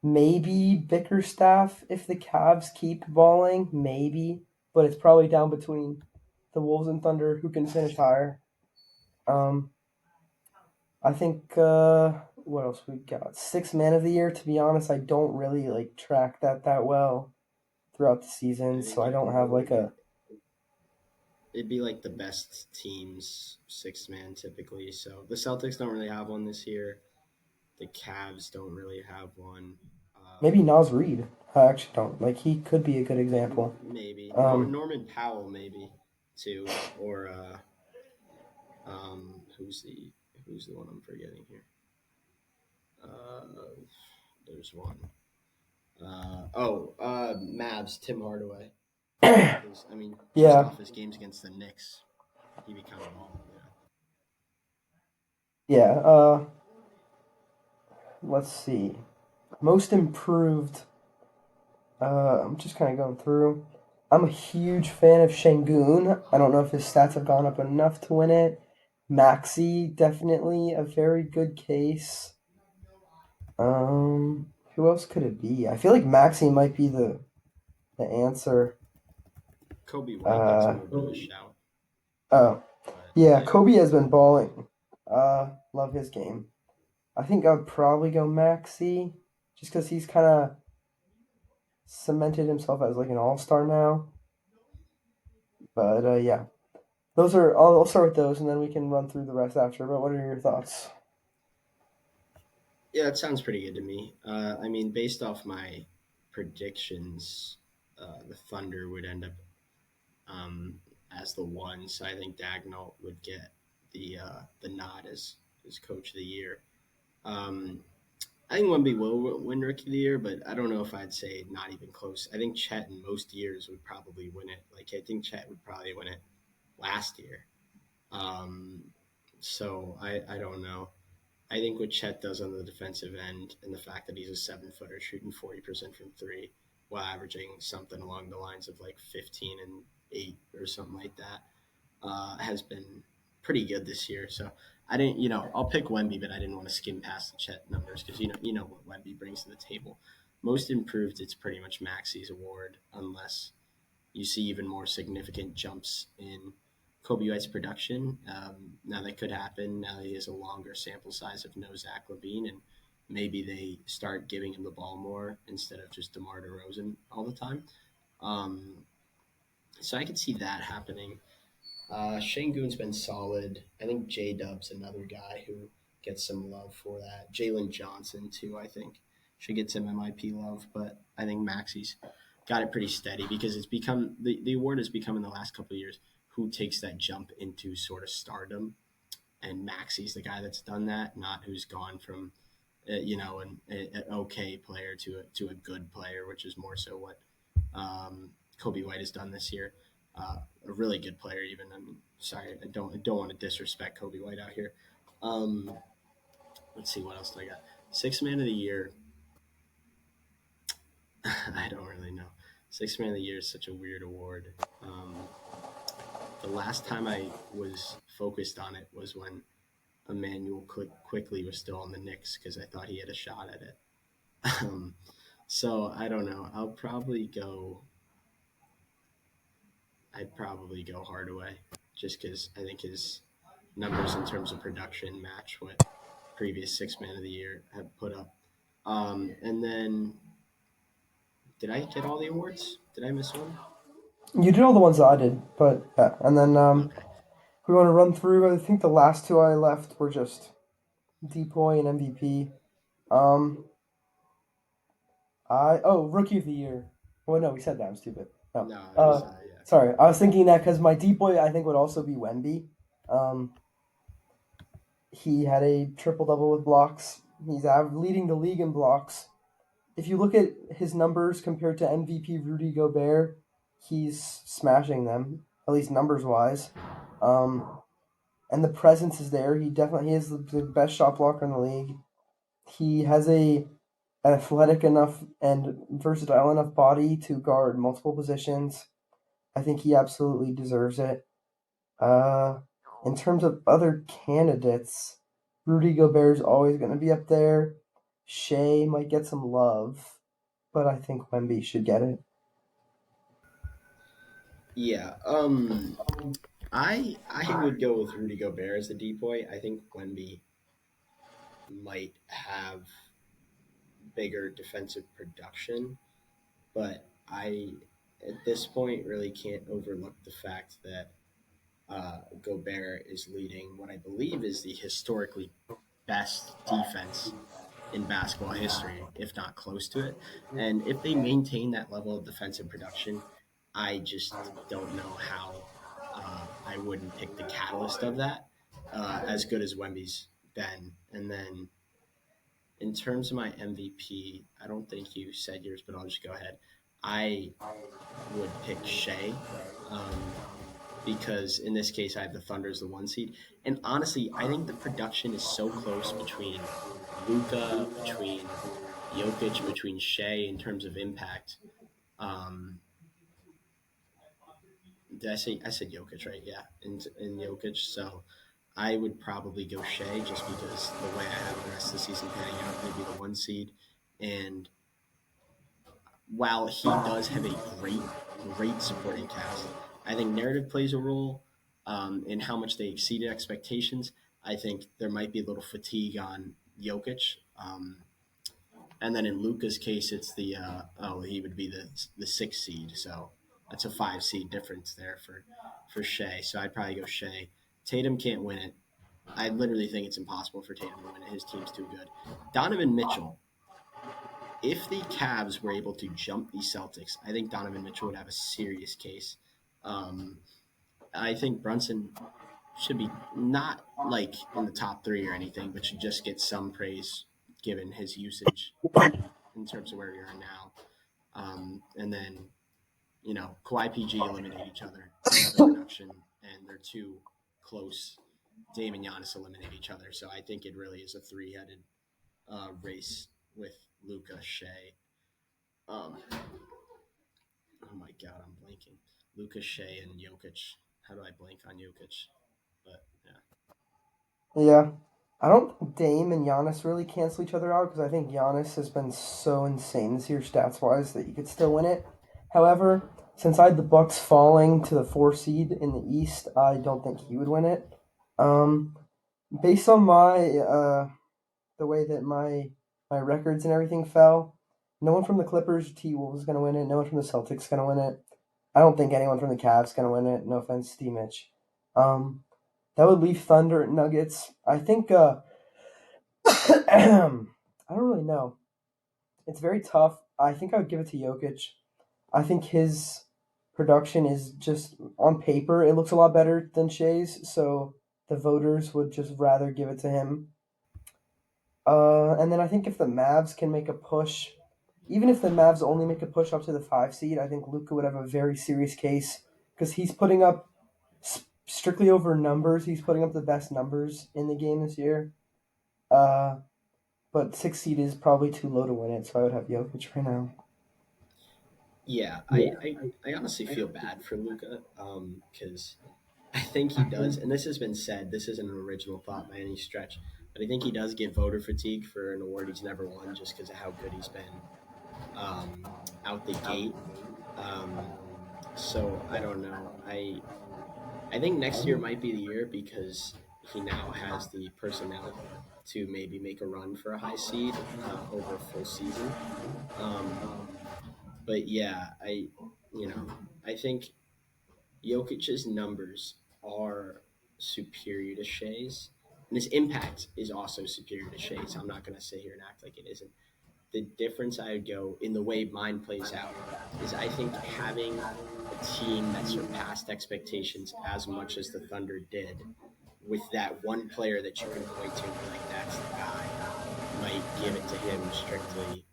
Maybe Bickerstaff if the Cavs keep balling, maybe, but it's probably down between the Wolves and Thunder who can finish higher. Um, I think what else we got? Six Man of the Year. To be honest, I don't really like track that well throughout the I season, so think I don't have like a it'd be like the best teams six man typically. So the Celtics don't really have one this year. The Cavs don't really have one. maybe Nas Reed. I actually don't like. He could be a good example. Maybe Um, Norman Powell, maybe too, or who's the one I'm forgetting here? Uh, there's one. Mavs Tim Hardaway. I mean, just yeah, off his games against the Knicks, he become a ball. yeah. Let's see. Most improved. I'm just kind of going through. I'm a huge fan of Shangoon. I don't know if his stats have gone up enough to win it. Maxi, definitely a very good case. Who else could it be? I feel like Maxi might be the answer. Kobe White gets a Uh, little bit of a shout, oh, but yeah, yeah, Kobe has been balling. Love his game. I think I'd probably go Maxi, just because he's kind of cemented himself as like an all-star now. But yeah, those are. I'll start with those, and then we can run through the rest after. But what are your thoughts? yeah, it sounds pretty good to me. I mean, based off my predictions, the Thunder would end up um, as the one. So I think Dagnall would get the nod as coach of the year. Um, I think Wemby will win Rookie of the Year, but I don't know if I'd say not even close. I think Chet in most years would probably win it. Like I think Chet would probably win it last year. Um, so I don't know. I think what Chet does on the defensive end and the fact that he's a 7 footer shooting 40% from three while averaging something along the lines of like 15 and 8 or something like that has been pretty good this year. So I didn't, I'll pick Wemby, but I didn't want to skim past the Chet numbers because you know what Wemby brings to the table. Most improved, it's pretty much Maxi's award unless you see even more significant jumps in Kobe White's production. Now that could happen. Now he has a longer sample size of no Zach LaVine, and maybe they start giving him the ball more instead of just DeMar DeRozan all the time. Um, so I could see that happening. Shangoon's been solid. I think J Dub's another guy who gets some love for that. Jalen Johnson too, I think, should get some MIP love, but I think Maxi's got it pretty steady because it's become the award has become in the last couple of years who takes that jump into sort of stardom, and Maxi's the guy that's done that, not who's gone from an okay player to a good player, which is more so what Kobe White has done this year. A really good player, even. I mean, sorry, I don't want to disrespect Kobe White out here. Um, let's see what else do I got. Six Man of the Year. I don't really know. Six Man of the Year is such a weird award. The last time I was focused on it was when Emmanuel Quickly was still on the Knicks because I thought he had a shot at it. Um, so I don't know. I'd probably go Hardaway just because I think his numbers in terms of production match what previous Six Man of the Year have put up. And then, did I get all the awards? Did I miss one? You did all the ones that I did, but yeah. And then Okay. we want to run through. I think the last two I left were just Depoy and MVP. Um, Rookie of the Year. Well, no, we said that. I'm stupid. No. No, it was yeah. Sorry. I was thinking that because my Depoy I think would also be Wemby. Um, he had a triple double with blocks. He's leading the league in blocks. If you look at his numbers compared to MVP Rudy Gobert, he's smashing them, at least numbers wise. Um, and the presence is there. He is the best shot blocker in the league. He has athletic enough and versatile enough body to guard multiple positions. I think he absolutely deserves it. Uh, in terms of other candidates, Rudy Gobert is always going to be up there. Shea might get some love, but I think Wemby should get it. Yeah. I would go with Rudy Gobert as the depoy. I think Wemby might have bigger defensive production, but I at this point really can't overlook the fact that Gobert is leading what I believe is the historically best defense in basketball history, if not close to it. And if they maintain that level of defensive production, I just don't know how I wouldn't pick the catalyst of that, as good as Wemby's been. And then in terms of my MVP, I don't think you said yours, but I'll just go ahead. I would pick Shea. Um, because in this case I have the Thunder as the 1 seed. And honestly, I think the production is so close between Luca, between Jokic, between Shea in terms of impact. Um, did I said Jokic, right? Yeah, in Jokic. So I would probably go Shea just because the way I have the rest of the season panning out, they'd be the 1 seed. And while he does have a great supporting cast, I think narrative plays a role in how much they exceeded expectations. I think there might be a little fatigue on Jokic. And then in Luca's case, it's he would be the 6 seed, so that's a 5 seed difference there for Shea. So I'd probably go Shea. Tatum can't win it. I literally think it's impossible for Tatum to win it. His team's too good. Donovan Mitchell, if the Cavs were able to jump the Celtics, I think Donovan Mitchell would have a serious case. Um, I think Brunson should be not like in the top three or anything, but should just get some praise given his usage in terms of where we are now. And then, Kawhi PG eliminate each other in other production, and they're too close. Dame and Giannis eliminate each other. So I think it really is a three-headed race with Luca, Shea, um, oh my god, I'm blanking. Lucas Shea and Jokic. How do I blank on Jokic? But yeah, Yeah. I don't think Dame and Giannis really cancel each other out because I think Giannis has been so insane this year stats wise that he could still win it. However, since I had the Bucks falling to the 4 seed in the East, I don't think he would win it. Um, based on my the way that my records and everything fell, no one from the Clippers, T Wolves is gonna win it. No one from the Celtics is gonna win it. I don't think anyone from the Cavs is gonna win it. No offense, to Mitch. Um, that would leave Thunder and Nuggets. I think. I don't really know. It's very tough. I think I would give it to Jokic. I think his production is just on paper. It looks a lot better than Shea's, so the voters would just rather give it to him. And then I think if the Mavs can make a push, even if the Mavs only make a push up to the 5 seed, I think Luca would have a very serious case because he's putting up strictly over numbers. He's putting up the best numbers in the game this year. Uh, but 6 seed is probably too low to win it, so I would have Jokic right now. yeah. I honestly feel bad for Luca because I think he does, and this has been said. This isn't an original thought by any stretch, but I think he does get voter fatigue for an award he's never won just because of how good he's been um, out the gate. Um, so I don't know. I think next year might be the year because he now has the personnel to maybe make a run for a high seed over a full season. Um, but yeah, you know I think Jokic's numbers are superior to Shea's, and his impact is also superior to Shea's. I'm not going to sit here and act like it isn't. The difference I would go in the way mine plays out is I think having a team that surpassed expectations as much as the Thunder did with that one player that you can point to and be like, that's the guy, might give it to him strictly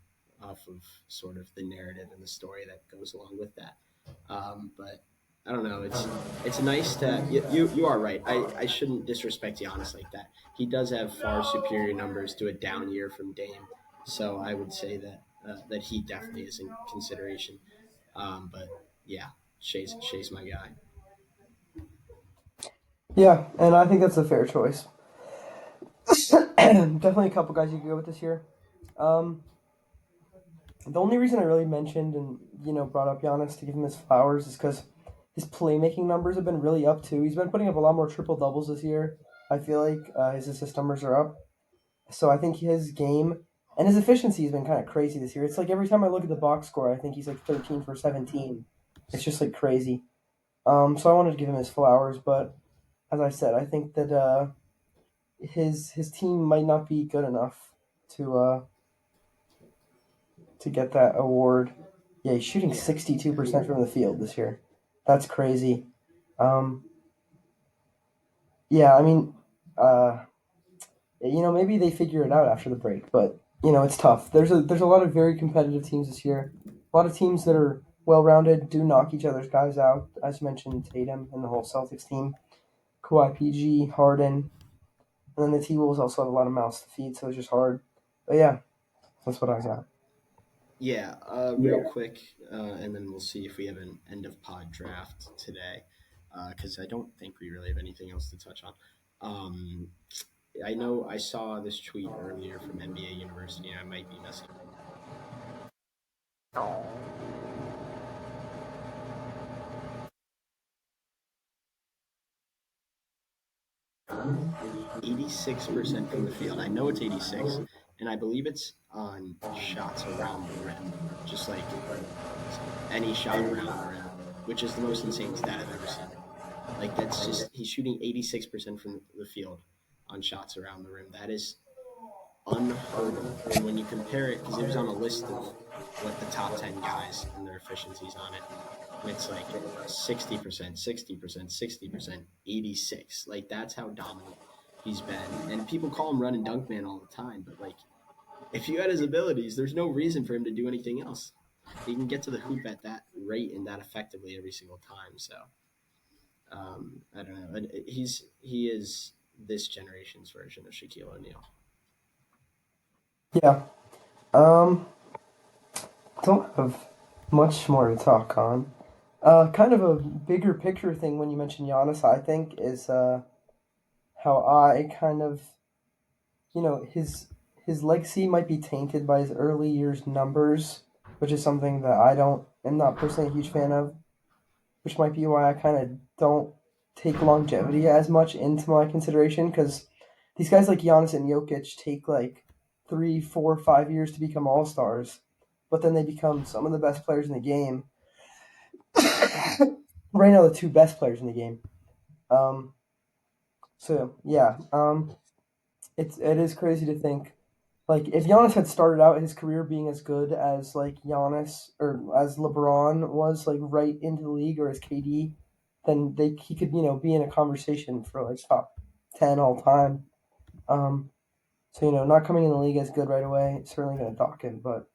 off of sort of the narrative and the story that goes along with that. But I don't know. It's nice to you are right. I shouldn't disrespect Giannis like that. He does have far superior numbers to a down year from Dame, so I would say that that he definitely is in consideration. But yeah, Shea's my guy. Yeah, and I think that's a fair choice. Definitely a couple guys you could go with this year. Um, the only reason I really mentioned and brought up Giannis to give him his flowers is because his playmaking numbers have been really up too. He's been putting up a lot more triple doubles this year. I feel like his assist numbers are up. So I think his game and his efficiency has been kind of crazy this year. It's like every time I look at the box score, I think he's like 13 for 17. It's just like crazy. So I wanted to give him his flowers, but as I said, I think that his team might not be good enough to uh, to get that award. Yeah, he's shooting Yeah, 62% from the field this year. That's crazy. Um, yeah, I mean, uh, maybe they figure it out after the break, but it's tough. There's a lot of very competitive teams this year. A lot of teams that are well rounded do knock each other's guys out. As you mentioned, Tatum and the whole Celtics team, Kawhi, PG, Harden, and then the T Wolves also have a lot of mouths to feed, so it's just hard. But yeah, that's what I got. yeah. Real quick, and then we'll see if we have an end of pod draft today, because I don't think we really have anything else to touch on. Um, I know I saw this tweet earlier from NBA University, and I might be messing. 86% from the field. I know it's 86, and I believe it's on shots around the rim, just like any shot around the rim, which is the most insane stat I've ever seen. Like that's just he's shooting 86% from the field on shots around the rim. That is unheard of. And when you compare it, because it was on a list of what the top 10 guys and their efficiencies on it, and it's like 60%, 60%, 60%, 86. Like that's how dominant he's been. And people call him run and dunk man all the time, but like if you had his abilities, there's no reason for him to do anything else. He can get to the hoop at that rate and that effectively every single time. So I don't know. He is this generation's version of Shaquille O'Neal. Yeah. Um, don't have much more to talk on. Kind of a bigger picture thing when you mention Giannis, I think, is how I kind of, his legacy might be tainted by his early years numbers, which is something that I don't am not personally a huge fan of, which might be why I kind of don't take longevity as much into my consideration because these guys like Giannis and Jokic take like 3, 4, 5 years to become all stars, but then they become some of the best players in the game. Right now, the two best players in the game. Um, so yeah, it is crazy to think like if Giannis had started out his career being as good as like Giannis or as LeBron was like right into the league or as KD, then he could be in a conversation for like top 10 all time. Um, so not coming in the league as good right away, it's certainly going to dock him. But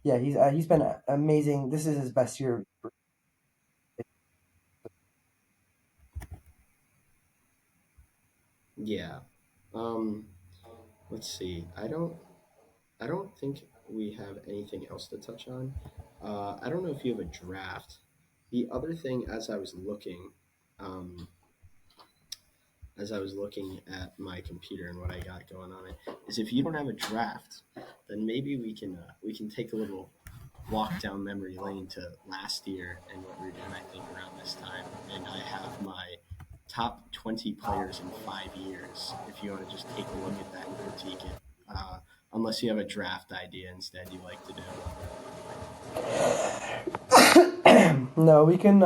yeah, he's been amazing. This is his best year. Yeah. Um, let's see. I don't think we have anything else to touch on. I don't know if you have a draft. The other thing, um, as I was looking at my computer and what I got going on it, is if you don't have a draft, then maybe we can take a little walk down memory lane to last year and what we were doing. I think around this time, and I have my top 20 players in 5 years. If you want to just take a look at that and critique it, unless you have a draft idea instead you like to do. No, we can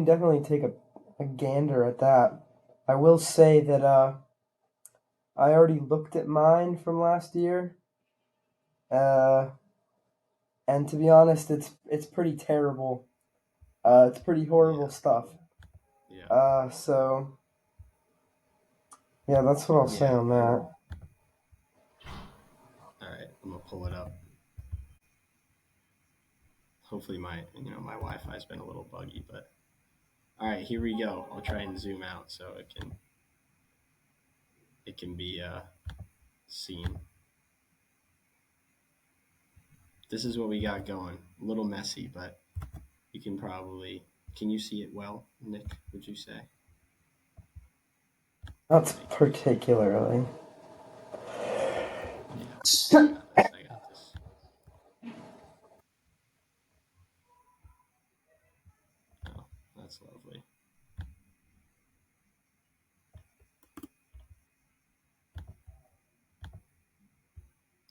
definitely take a gander at that. I will say that I already looked at mine from last year. Uh, and to be honest, it's pretty terrible. It's pretty horrible Yeah, stuff. yeah, So yeah, that's what I'll say yeah. on that. All right, I'm gonna pull it up. Hopefully my Wi-Fi's been a little buggy, but all right, here we go. I'll try and zoom out so it can be seen. This is what we got going. A little messy, but You can probably can you see it well, Nick? Would you say? Not Like, particularly. yeah, I got this. I got this. Oh, that's lovely.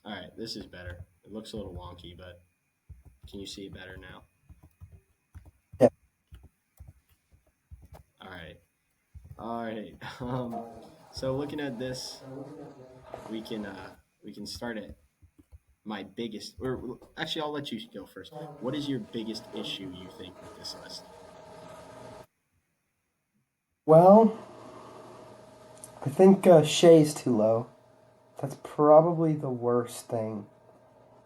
All right, this is better. It looks a little wonky, but can you see it better now? Yeah. All right. All right. So looking at this, we can uh, we can start at my biggest. Or actually, I'll let you go first. What is your biggest issue you think with this list? Well, I think Shea's too low. That's probably the worst thing.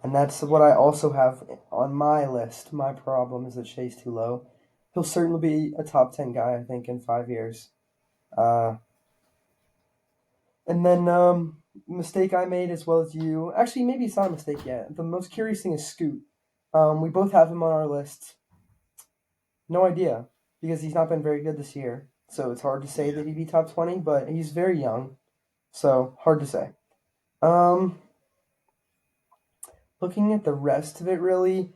And that's what Yeah, I also have on my list. My problem is that Shea's too low. He'll certainly be a top 10 guy, I think, in 5 years. Uh, and then, mistake I made as well as you. Actually, maybe it's not a mistake yet. The most curious thing is Scoot. We both have him on our list. No idea, because he's not been very good this year. So it's hard to say yeah, that he'd be top 20, but he's very young. So hard to say. Um, Looking at the rest of it, really,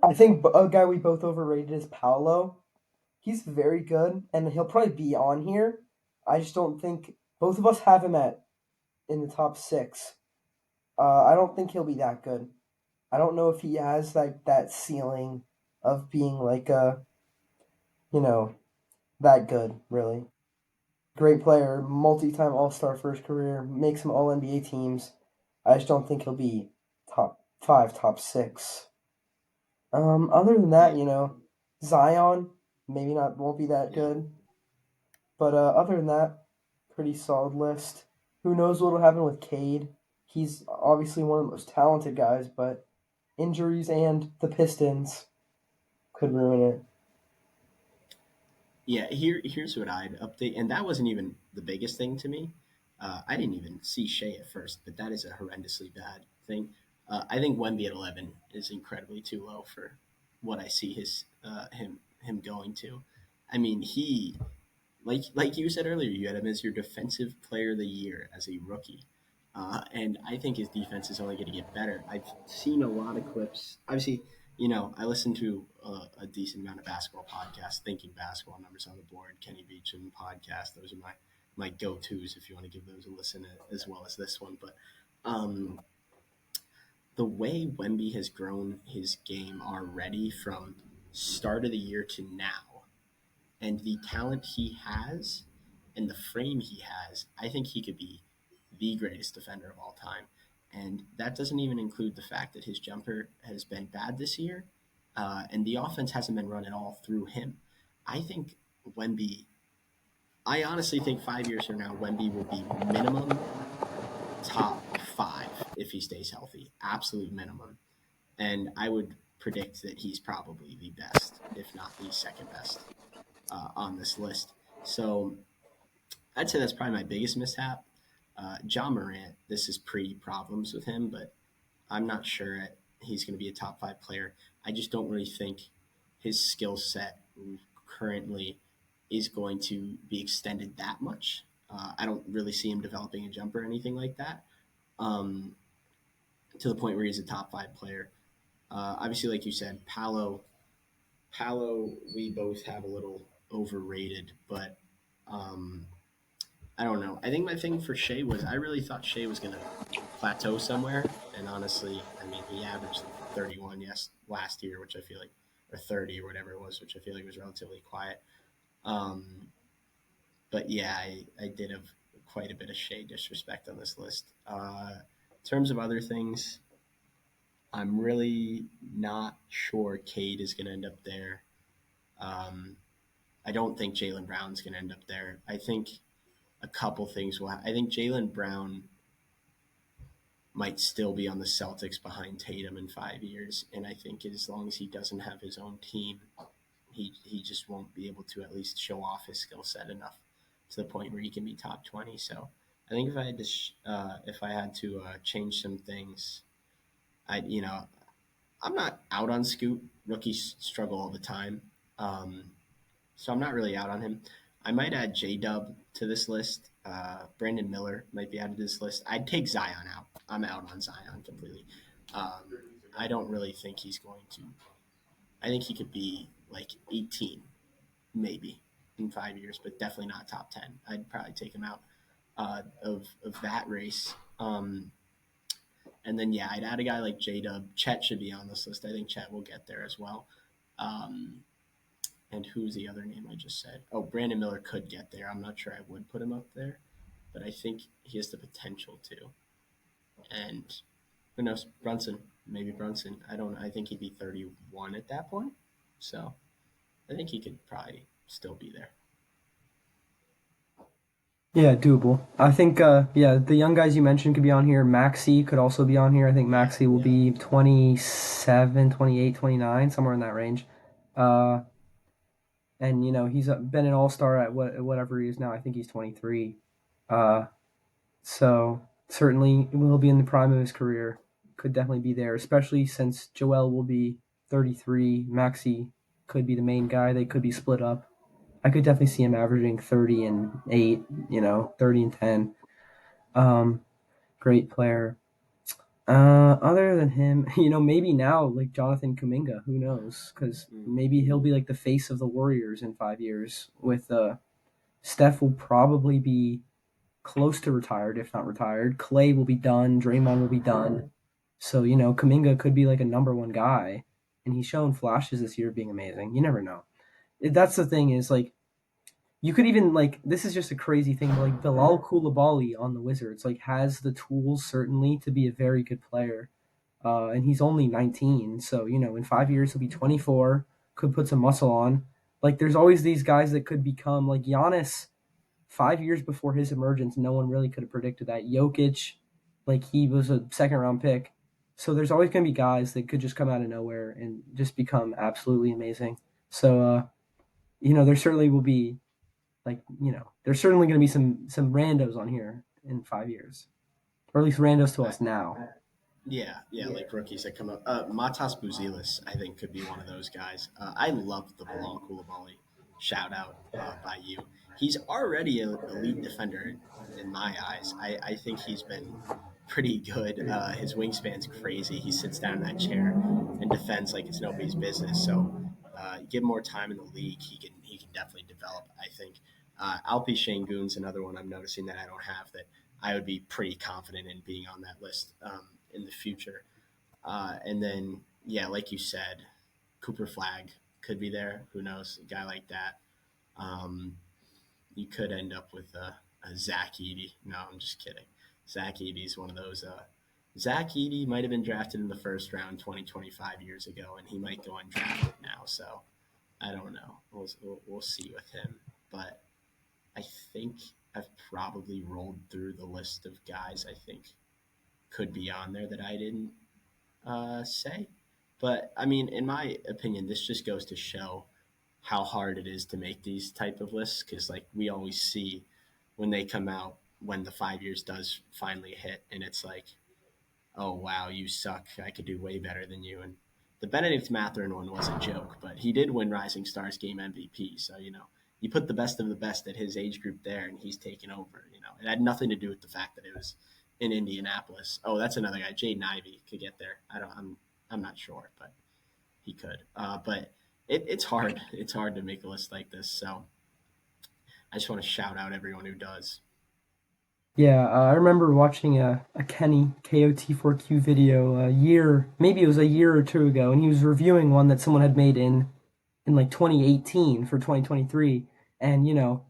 I think a guy we both overrated is Paolo. He's very good, and he'll probably be on here. I just don't think both of us have him at in the top six. I don't think he'll be that good. I don't know if he has like that ceiling of being like a you know that good really. Great player, multi-time All-Star first career, makes some All NBA teams. I just don't think he'll be top five, top six. Other than that, yeah, Zion maybe not won't be that yeah. good, but other than that, pretty solid list. Who knows what'll happen with Cade? He's obviously one of the most talented guys, but injuries and the Pistons could ruin it. Yeah, here's what I'd update, and that wasn't even the biggest thing to me. I didn't even see Shea at first, but that is a horrendously bad thing. I think Wemby at 11 is incredibly too low for what I see him going to. I mean, he like you said earlier, you had him as your defensive player of the year as a rookie. And I think his defense is only going to get better. I've seen a lot of clips. Obviously, I listen to a decent amount of basketball podcasts, Thinking Basketball, Numbers on the Board, Kenny Beecham podcast. Those are my go tos if you want to give those a listen as well as this one. But um, the way Wemby has grown his game already from start of the year to now, and the talent he has and the frame he has, I think he could be the greatest defender of all time. And that doesn't even include the fact that his jumper has been bad this year, and the offense hasn't been run at all through him. I think Wemby. I honestly think 5 years from now, Wemby will be minimum top five if he stays healthy, absolute minimum. And I would predict that he's probably the best, if not the second best, on this list. So I'd say that's probably my biggest mishap. John Morant, this is pre problems with him, but I'm not sure he's going to be a top five player. I just don't really think his skill set currently is going to be extended that much. I don't really see him developing a jumper or anything like that, um, to the point where he's a top five player. Obviously, like you said, Palo, we both have a little overrated, but um, I don't know. I think my thing for Shea was I really thought Shea was going to plateau somewhere, and honestly, I mean, he averaged 31 last year, which I feel like, or 30 or whatever it was, which I feel like was relatively quiet. Um, but yeah, I did have quite a bit of Shea disrespect on this list. In terms of other things, I'm really not sure Cade is going to end up there. Um, I don't think Jalen Brown's going to end up there. I think a couple things will. I think Jalen Brown might still be on the Celtics behind Tatum in 5 years, and I think as long as he doesn't have his own team, he just won't be able to at least show off his skill set enough to the point where he can be top 20. So I think if I had to change some things, I I'm not out on Scoot. Rookies struggle all the time. Um, so I'm not really out on him. I might add J Dub to this list. Brandon Miller might be added to this list. I'd take Zion out. I'm out on Zion completely. Um, I don't really think he's going to. I think he could be like 18, maybe in 5 years, but definitely not top 10. I'd probably take him out of that race. And then yeah, I'd add a guy like J Dub. Chet should be on this list. I think Chet will get there as well. Um, and who's the other name I just said? Oh, Brandon Miller could get there. I'm not sure I would put him up there, but I think he has the potential to. And who knows? Brunson, maybe Brunson. I don't. I think he'd be 31 at that point. So I think he could probably still be there. Yeah, doable. I think, yeah, the young guys you mentioned could be on here. Maxi could also be on here. I think Yeah, Maxi will yeah. be 27, 28, 29, somewhere in that range. Uh, and, he's been an all star at whatever he is now. I think he's 23. Uh, so certainly will be in the prime of his career. Could definitely be there, especially since Joel will be 33. Maxi could be the main guy. They could be split up. I could definitely see him averaging 30 and 8, 30 and 10. Um, Great player. Other than him, maybe now like Jonathan Kuminga, who knows? Because Mm. maybe he'll be like the face of the Warriors in 5 years. With Steph will probably be close to retired, if not retired. Clay will be done. Draymond will be done. So Kuminga could be like a number one guy, and he's shown flashes this year of being amazing. You never know. That's the thing is like you could even like this is just a crazy thing, but like Bilal Koulibaly on the Wizards like has the tools certainly to be a very good player. And he's only 19, so in 5 years he'll be 24. Could put some muscle on. Like there's always these guys that could become like Giannis. 5 years before his emergence, no one really could have predicted that. Jokic, like he was a second round pick, so there's always going to be guys that could just come out of nowhere and just become absolutely amazing. So there certainly will be like there's certainly going to be some randos on here in 5 years, or at least randos to I, us now. yeah, yeah, like rookies that come up. Matas Buzelis, I think, could be one of those guys. I love the Bilal Koulibaly shout out by you. He's already an elite defender in my eyes. I think he's been pretty good. His wingspan's crazy. He sits down in that chair and defends like it's nobody's business. So give him more time in the league, he can definitely develop. I think Alpi Shangun's another one I'm noticing that I don't have that I would be pretty confident in being on that list in the future. And then, yeah, like you said, Cooper Flag could be there. Who knows? A guy like that. Um, you could end up with a Zach Edey. No, I'm just kidding. Zach Edey's one of those. Zach Edey might have been drafted in the first round 25 years ago, and he might go undrafted now. So I don't know. We'll see with him. But I think I've probably rolled through the list of guys I think could be on there that I didn't say. But I mean, in my opinion, this just goes to show how hard it is to make these type of lists because like we always see when they come out when the 5 years does finally hit and it's like, oh wow, you suck, I could do way better than you. And the Benedict Mathurin one was a joke, but he did win Rising Stars game MVP, so you put the best of the best at his age group there and he's taken over. It had nothing to do with the fact that it was in Indianapolis. Oh, that's another guy, Jaden Ivey could get there. I'm not sure, but he could. But it's hard. It's hard to make a list like this. So I just want to shout out everyone who does. Yeah, I remember watching a Kenny KOT4Q video a year, maybe it was a year or two ago, and he was reviewing one that someone had made in like 2018 for 2023. And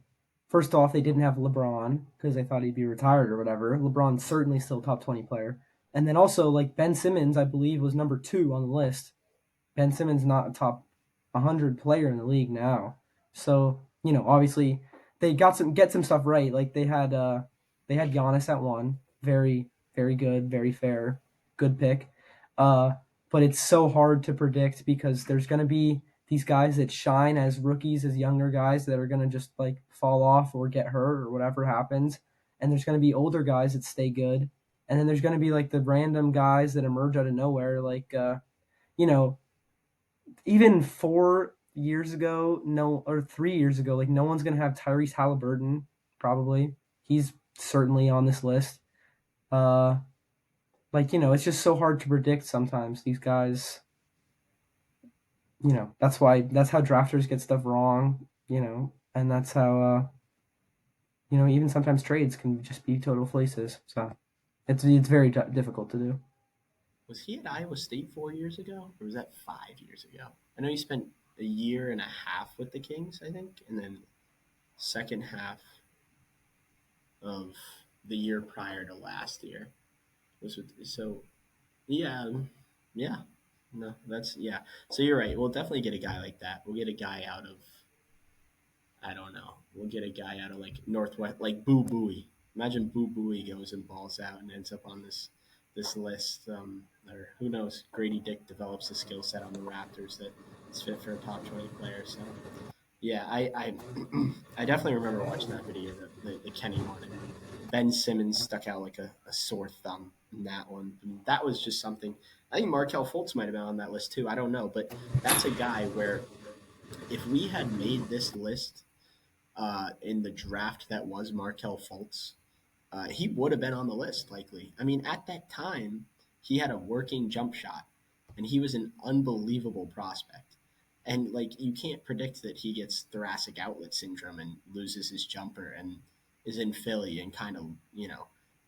first off, they didn't have LeBron because they thought he'd be retired or whatever. LeBron's certainly still top 20 player. And then also like Ben Simmons, I believe, was number 2 on the list. Ben Simmons not a top 100 player in the league now. So obviously they got some get some stuff right. Like they had Giannis at 1, very very good, very fair, good pick. Uh, but it's so hard to predict because there's gonna be these guys that shine as rookies, as younger guys that are gonna just like fall off or get hurt or whatever happens, and there's gonna be older guys that stay good, and then there's gonna be like the random guys that emerge out of nowhere, like you know, even 4 years ago, no, or 3 years ago, like no one's gonna have Tyrese Halliburton. Probably, he's certainly on this list. Uh, it's just so hard to predict sometimes. These guys, that's how drafters get stuff wrong. And that's how even sometimes trades can just be total flaces. So it's very difficult to do. Was he at Iowa State 4 years ago, or was that 5 years ago? I know he spent a year and a half with the Kings, I think, and then second half of the year prior to last year was with. So yeah, yeah, no, that's yeah. So you're right. We'll definitely get a guy like that. We'll get a guy out of I don't know. We'll get a guy out of like Northwest, like Boo Booey. Imagine Boo Booey goes and balls out and ends up on this list. Or who knows? Grady Dick develops a skill set on the Raptors that is fit for a top 20 player. So yeah, I definitely remember watching that video, the Kenny one, and Ben Simmons stuck out like a sore thumb in that one. And that was just something. I think Markel Fultz might have been on that list too. I don't know, but that's a guy where if we had made this list in the draft that was Markel Fultz, he would have been on the list likely. I mean, at that time, he had a working jump shot, and he was an unbelievable prospect. And like, you can't predict that he gets thoracic outlet syndrome and loses his jumper and is in Philly and kind of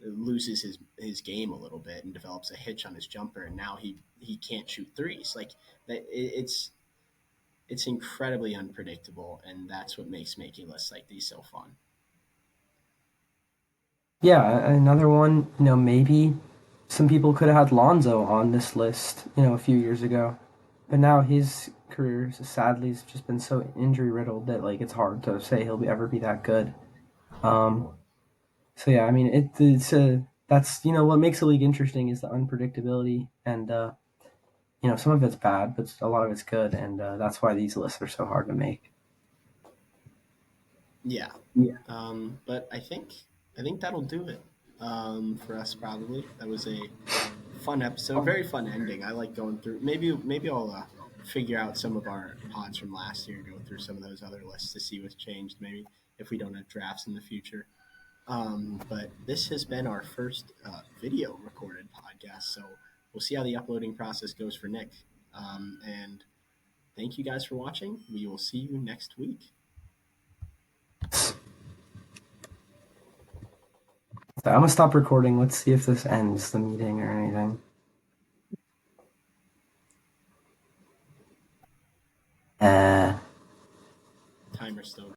loses his game a little bit and develops a hitch on his jumper, and now he can't shoot threes. Like that, it's incredibly unpredictable, and that's what makes making lists like these so fun. Yeah, another one. Maybe some people could have had Lonzo on this list. A few years ago, but now his career sadly has just been so injury riddled that like it's hard to say ever be that good. Um, so yeah, I mean it's that's what makes the league interesting is the unpredictability, and some of it's bad, but a lot of it's good, and that's why these lists are so hard to make. Yeah, Yeah. but I think that'll do it for us. Probably that was a fun episode, very fun ending. I like going through. Maybe I'll figure out some of our pods from last year, go through some of those other lists to see what's changed. Maybe if we don't have drafts in the future. But this has been our first video recorded podcast, so we'll see how the uploading process goes for Nick. And thank you guys for watching. We will see you next week. So I'm gonna stop recording. Let's see if this ends the meeting or anything.